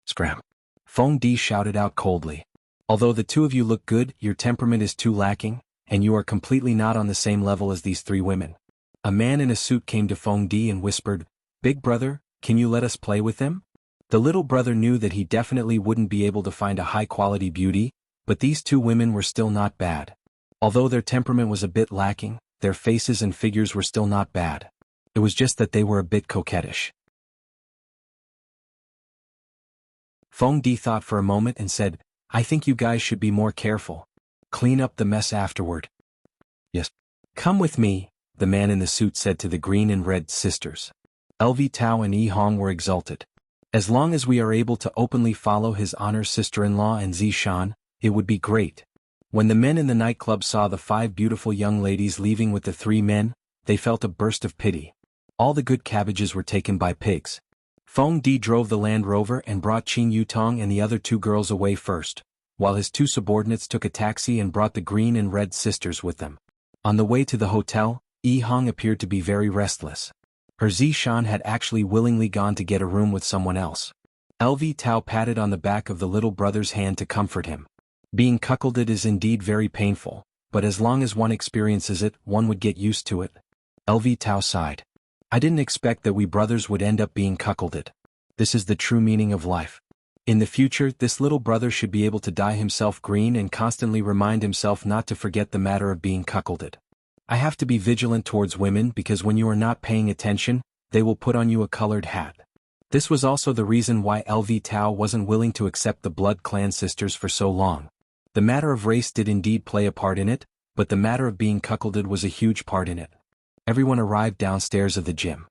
Scram. Feng Di shouted out coldly. Although the two of you look good, your temperament is too lacking, and you are completely not on the same level as these three women. A man in a suit came to Feng Di and whispered, Big brother, can you let us play with them? The little brother knew that he definitely wouldn't be able to find a high-quality beauty, but these two women were still not bad. Although their temperament was a bit lacking, their faces and figures were still not bad. It was just that they were a bit coquettish. Feng Di thought for a moment and said, I think you guys should be more careful. Clean up the mess afterward. Yes. Come with me, the man in the suit said to the green and red sisters. LV Tao and Yi Hong were exulted. As long as we are able to openly follow his honor sister-in-law and Zishan, it would be great. When the men in the nightclub saw the five beautiful young ladies leaving with the three men, they felt a burst of pity. All the good cabbages were taken by pigs. Feng Di drove the Land Rover and brought Qing Yutong and the other two girls away first, while his two subordinates took a taxi and brought the green and red sisters with them. On the way to the hotel, Yi Hong appeared to be very restless. Her Zishan had actually willingly gone to get a room with someone else. LV Tao patted on the back of the little brother's hand to comfort him. Being cuckolded is indeed very painful, but as long as one experiences it, one would get used to it. LV Tao sighed. I didn't expect that we brothers would end up being cuckolded. This is the true meaning of life. In the future, this little brother should be able to dye himself green and constantly remind himself not to forget the matter of being cuckolded. I have to be vigilant towards women because when you are not paying attention, they will put on you a colored hat. This was also the reason why LV Tao wasn't willing to accept the blood clan sisters for so long. The matter of race did indeed play a part in it, but the matter of being cuckolded was a huge part in it. Everyone arrived downstairs of the gym.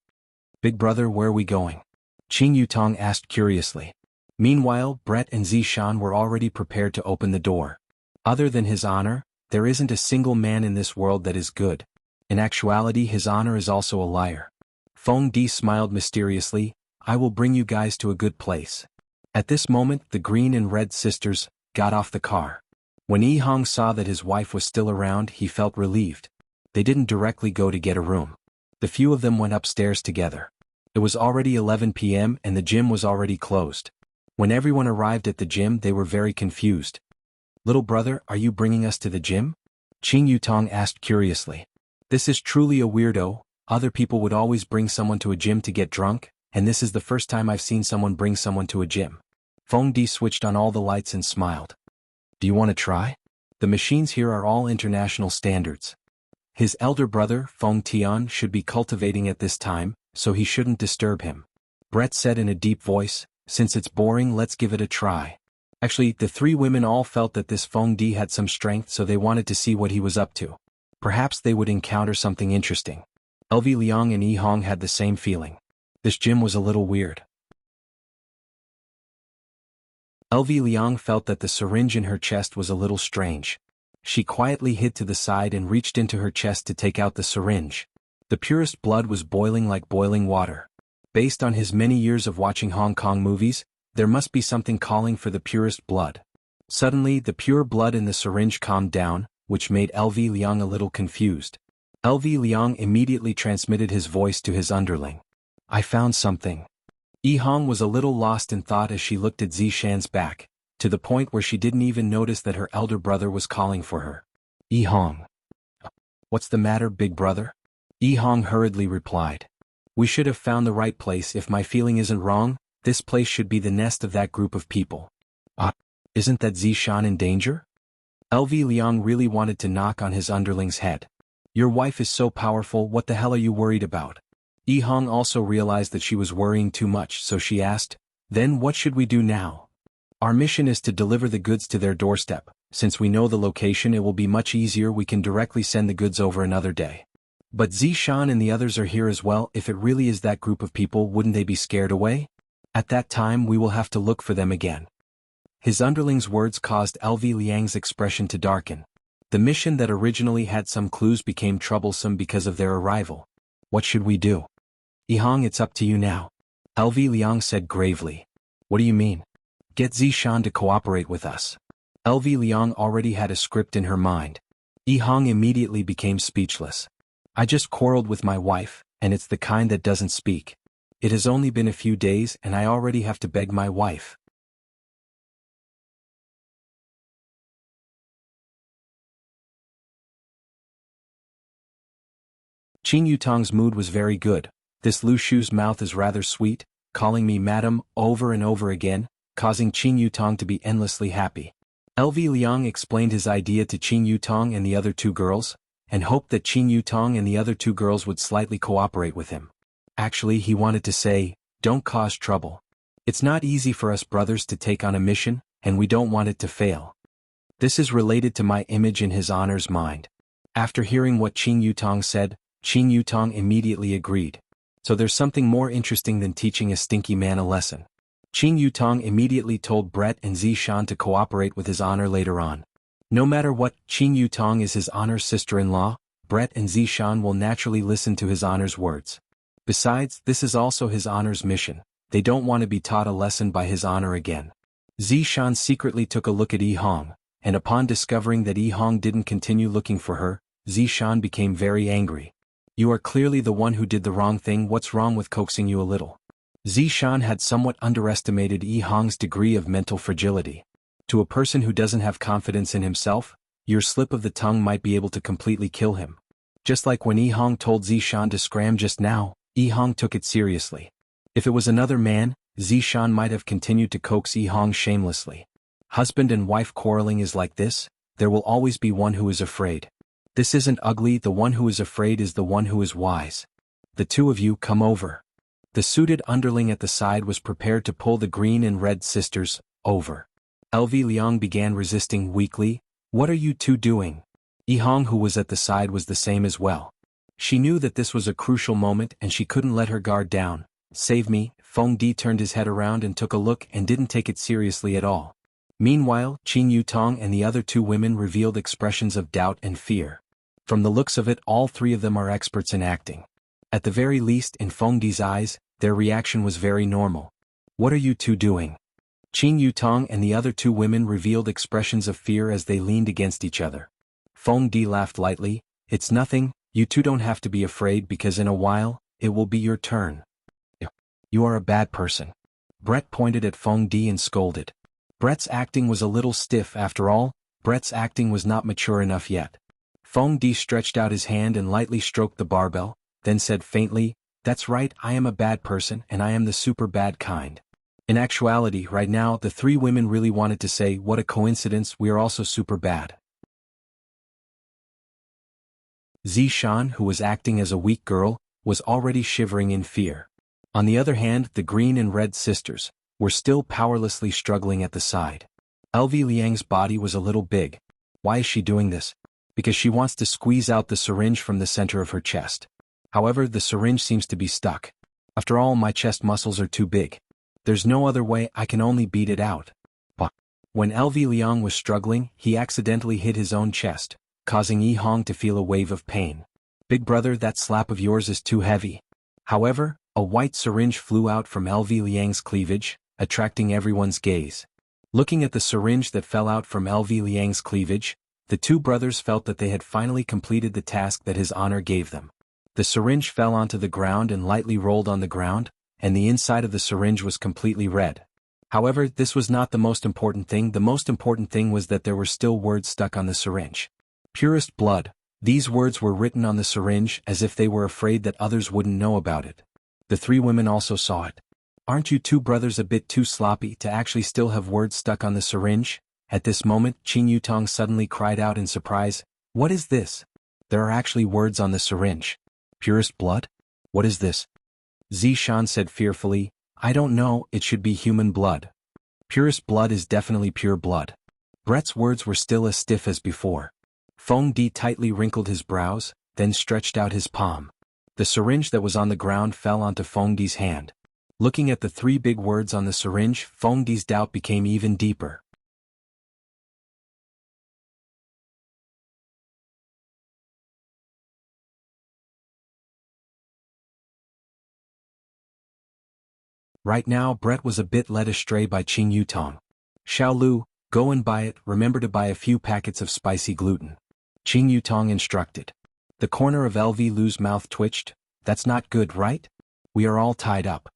Big brother, where are we going? Qing Yutong asked curiously. Meanwhile, Brett and Zishan were already prepared to open the door. Other than his honor, there isn't a single man in this world that is good. In actuality, his honor is also a liar. Feng Di smiled mysteriously. I will bring you guys to a good place. At this moment, the green and red sisters got off the car. When Yi Hong saw that his wife was still around, he felt relieved. They didn't directly go to get a room. The few of them went upstairs together. It was already 11 p.m. and the gym was already closed. When everyone arrived at the gym, they were very confused. Little brother, are you bringing us to the gym? Qing Yutong asked curiously. This is truly a weirdo. Other people would always bring someone to a gym to get drunk, and this is the first time I've seen someone bring someone to a gym. Feng Di switched on all the lights and smiled. Do you want to try? The machines here are all international standards. His elder brother, Feng Tian, should be cultivating at this time, so he shouldn't disturb him. Brett said in a deep voice, since it's boring, let's give it a try. Actually, the three women all felt that this Feng Di had some strength, so they wanted to see what he was up to. Perhaps they would encounter something interesting. LV Liang and Yi Hong had the same feeling. This gym was a little weird. LV Liang felt that the syringe in her chest was a little strange. She quietly hid to the side and reached into her chest to take out the syringe. The purest blood was boiling like boiling water. Based on his many years of watching Hong Kong movies, there must be something calling for the purest blood. Suddenly, the pure blood in the syringe calmed down, which made LV Liang a little confused. LV Liang immediately transmitted his voice to his underling. I found something. Yi Hong was a little lost in thought as she looked at Zishan's back, to the point where she didn't even notice that her elder brother was calling for her. Yi Hong. What's the matter, big brother? Yi Hong hurriedly replied. We should have found the right place. If my feeling isn't wrong, this place should be the nest of that group of people. Isn't that Zishan in danger? LV Liang really wanted to knock on his underling's head. Your wife is so powerful, what the hell are you worried about? Yi Hong also realized that she was worrying too much, so she asked, then what should we do now? Our mission is to deliver the goods to their doorstep. Since we know the location, it will be much easier. We can directly send the goods over another day. But Zishan and the others are here as well. If it really is that group of people, wouldn't they be scared away? At that time, we will have to look for them again. His underling's words caused LV Liang's expression to darken. The mission that originally had some clues became troublesome because of their arrival. What should we do? Yi Hong, it's up to you now. LV Liang said gravely. What do you mean? Get Zishan to cooperate with us. LV Liang already had a script in her mind. Yi Hong immediately became speechless. I just quarreled with my wife, and it's the kind that doesn't speak. It has only been a few days and I already have to beg my wife. Qing Yutong's mood was very good. This Lu Shu's mouth is rather sweet, calling me madam over and over again, causing Qing Yutong to be endlessly happy. LV Liang explained his idea to Qing Yutong and the other two girls, and hoped that Qing Yutong and the other two girls would slightly cooperate with him. Actually, he wanted to say, don't cause trouble. It's not easy for us brothers to take on a mission, and we don't want it to fail. This is related to my image in his honor's mind. After hearing what Qing Yutong said, Qing Yutong immediately agreed. So there's something more interesting than teaching a stinky man a lesson. Qing Yutong immediately told Brett and Zishan to cooperate with his honor later on. No matter what, Qing Yutong is his honor's sister-in-law, Brett and Zishan will naturally listen to his honor's words. Besides, this is also his honor's mission. They don't want to be taught a lesson by his honor again. Zishan secretly took a look at Yi Hong, and upon discovering that Yi Hong didn't continue looking for her, Zishan became very angry. You are clearly the one who did the wrong thing. What's wrong with coaxing you a little? Zishan had somewhat underestimated Yi Hong's degree of mental fragility. To a person who doesn't have confidence in himself, your slip of the tongue might be able to completely kill him. Just like when Yi Hong told Zishan to scram just now, Yi Hong took it seriously. If it was another man, Zishan might have continued to coax Yi Hong shamelessly. Husband and wife quarreling is like this, there will always be one who is afraid. This isn't ugly, the one who is afraid is the one who is wise. The two of you come over. The suited underling at the side was prepared to pull the green and red sisters over. LV Liang began resisting weakly. What are you two doing? Yi Hong, who was at the side, was the same as well. She knew that this was a crucial moment and she couldn't let her guard down. Save me, Feng Di turned his head around and took a look and didn't take it seriously at all. Meanwhile, Qing Yutong and the other two women revealed expressions of doubt and fear. From the looks of it, all three of them are experts in acting. At the very least, in Feng Di's eyes, their reaction was very normal. "What are you two doing?" Qing Yutong and the other two women revealed expressions of fear as they leaned against each other. Feng Di laughed lightly. "It's nothing, you two don't have to be afraid because in a while, it will be your turn." "You are a bad person." Brett pointed at Feng Di and scolded. Brett's acting was a little stiff after all. Brett's acting was not mature enough yet. Feng Di stretched out his hand and lightly stroked the barbell, then said faintly, "That's right, I am a bad person and I am the super bad kind." In actuality, right now, the three women really wanted to say, "What a coincidence, we are also super bad." Zishan, who was acting as a weak girl, was already shivering in fear. On the other hand, the green and red sisters were still powerlessly struggling at the side. LV Liang's body was a little big. Why is she doing this? Because she wants to squeeze out the syringe from the center of her chest. However, the syringe seems to be stuck. "After all, my chest muscles are too big. There's no other way, I can only beat it out." But when LV Liang was struggling, he accidentally hit his own chest, causing Yi Hong to feel a wave of pain. "Big brother, that slap of yours is too heavy." However, a white syringe flew out from LV Liang's cleavage, attracting everyone's gaze. Looking at the syringe that fell out from LV Liang's cleavage, the two brothers felt that they had finally completed the task that his honor gave them. The syringe fell onto the ground and lightly rolled on the ground, and the inside of the syringe was completely red. However, this was not the most important thing. The most important thing was that there were still words stuck on the syringe. "Purest blood." These words were written on the syringe as if they were afraid that others wouldn't know about it. The three women also saw it. "Aren't you two brothers a bit too sloppy to actually still have words stuck on the syringe?" At this moment, Qing Yutong suddenly cried out in surprise, "What is this? There are actually words on the syringe. Purest blood? What is this?" Zishan said fearfully, "I don't know, it should be human blood." "Purest blood is definitely pure blood." Brett's words were still as stiff as before. Feng Di tightly wrinkled his brows, then stretched out his palm. The syringe that was on the ground fell onto Feng Di's hand. Looking at the three big words on the syringe, Feng Di's doubt became even deeper. Right now, Brett was a bit led astray by Qing Yutong. "Xiaolu, go and buy it, remember to buy a few packets of spicy gluten." Qing Yutong instructed. The corner of LV Lu's mouth twitched. "That's not good, right? We are all tied up."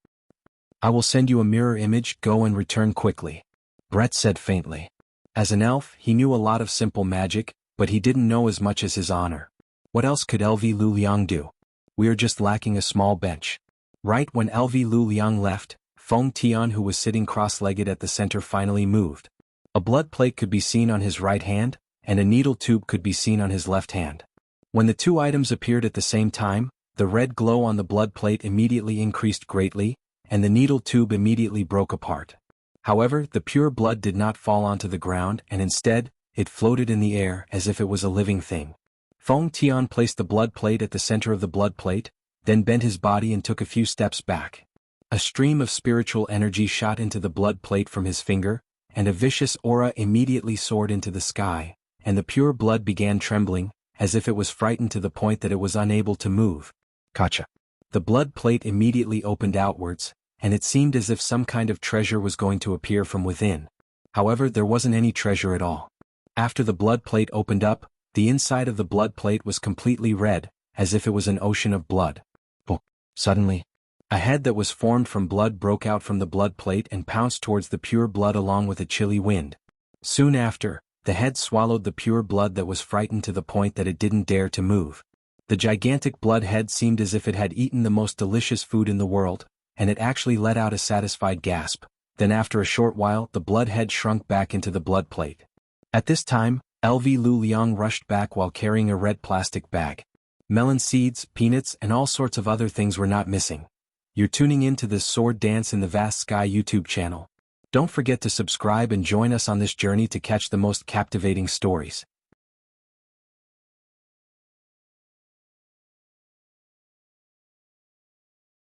"I will send you a mirror image, go and return quickly," Brett said faintly. As an elf, he knew a lot of simple magic, but he didn't know as much as his honor. What else could LV Lu Liang do? "We are just lacking a small bench." Right when LV Lu Liang left, Feng Tian, who was sitting cross-legged at the center, finally moved. A blood plate could be seen on his right hand, and a needle tube could be seen on his left hand. When the two items appeared at the same time, the red glow on the blood plate immediately increased greatly, and the needle tube immediately broke apart. However, the pure blood did not fall onto the ground, and instead, it floated in the air as if it was a living thing. Feng Tian placed the blood plate at the center of the blood plate, then bent his body and took a few steps back. A stream of spiritual energy shot into the blood plate from his finger, and a vicious aura immediately soared into the sky, and the pure blood began trembling, as if it was frightened to the point that it was unable to move. Gotcha. The blood plate immediately opened outwards, and it seemed as if some kind of treasure was going to appear from within. However, there wasn't any treasure at all. After the blood plate opened up, the inside of the blood plate was completely red, as if it was an ocean of blood. Suddenly, a head that was formed from blood broke out from the blood plate and pounced towards the pure blood along with a chilly wind. Soon after, the head swallowed the pure blood that was frightened to the point that it didn't dare to move. The gigantic blood head seemed as if it had eaten the most delicious food in the world, and it actually let out a satisfied gasp. Then after a short while, the blood head shrunk back into the blood plate. At this time, LV Lu Liang rushed back while carrying a red plastic bag. Melon seeds, peanuts, and all sorts of other things were not missing. You're tuning in to this Sword Dance in the Vast Sky YouTube channel. Don't forget to subscribe and join us on this journey to catch the most captivating stories.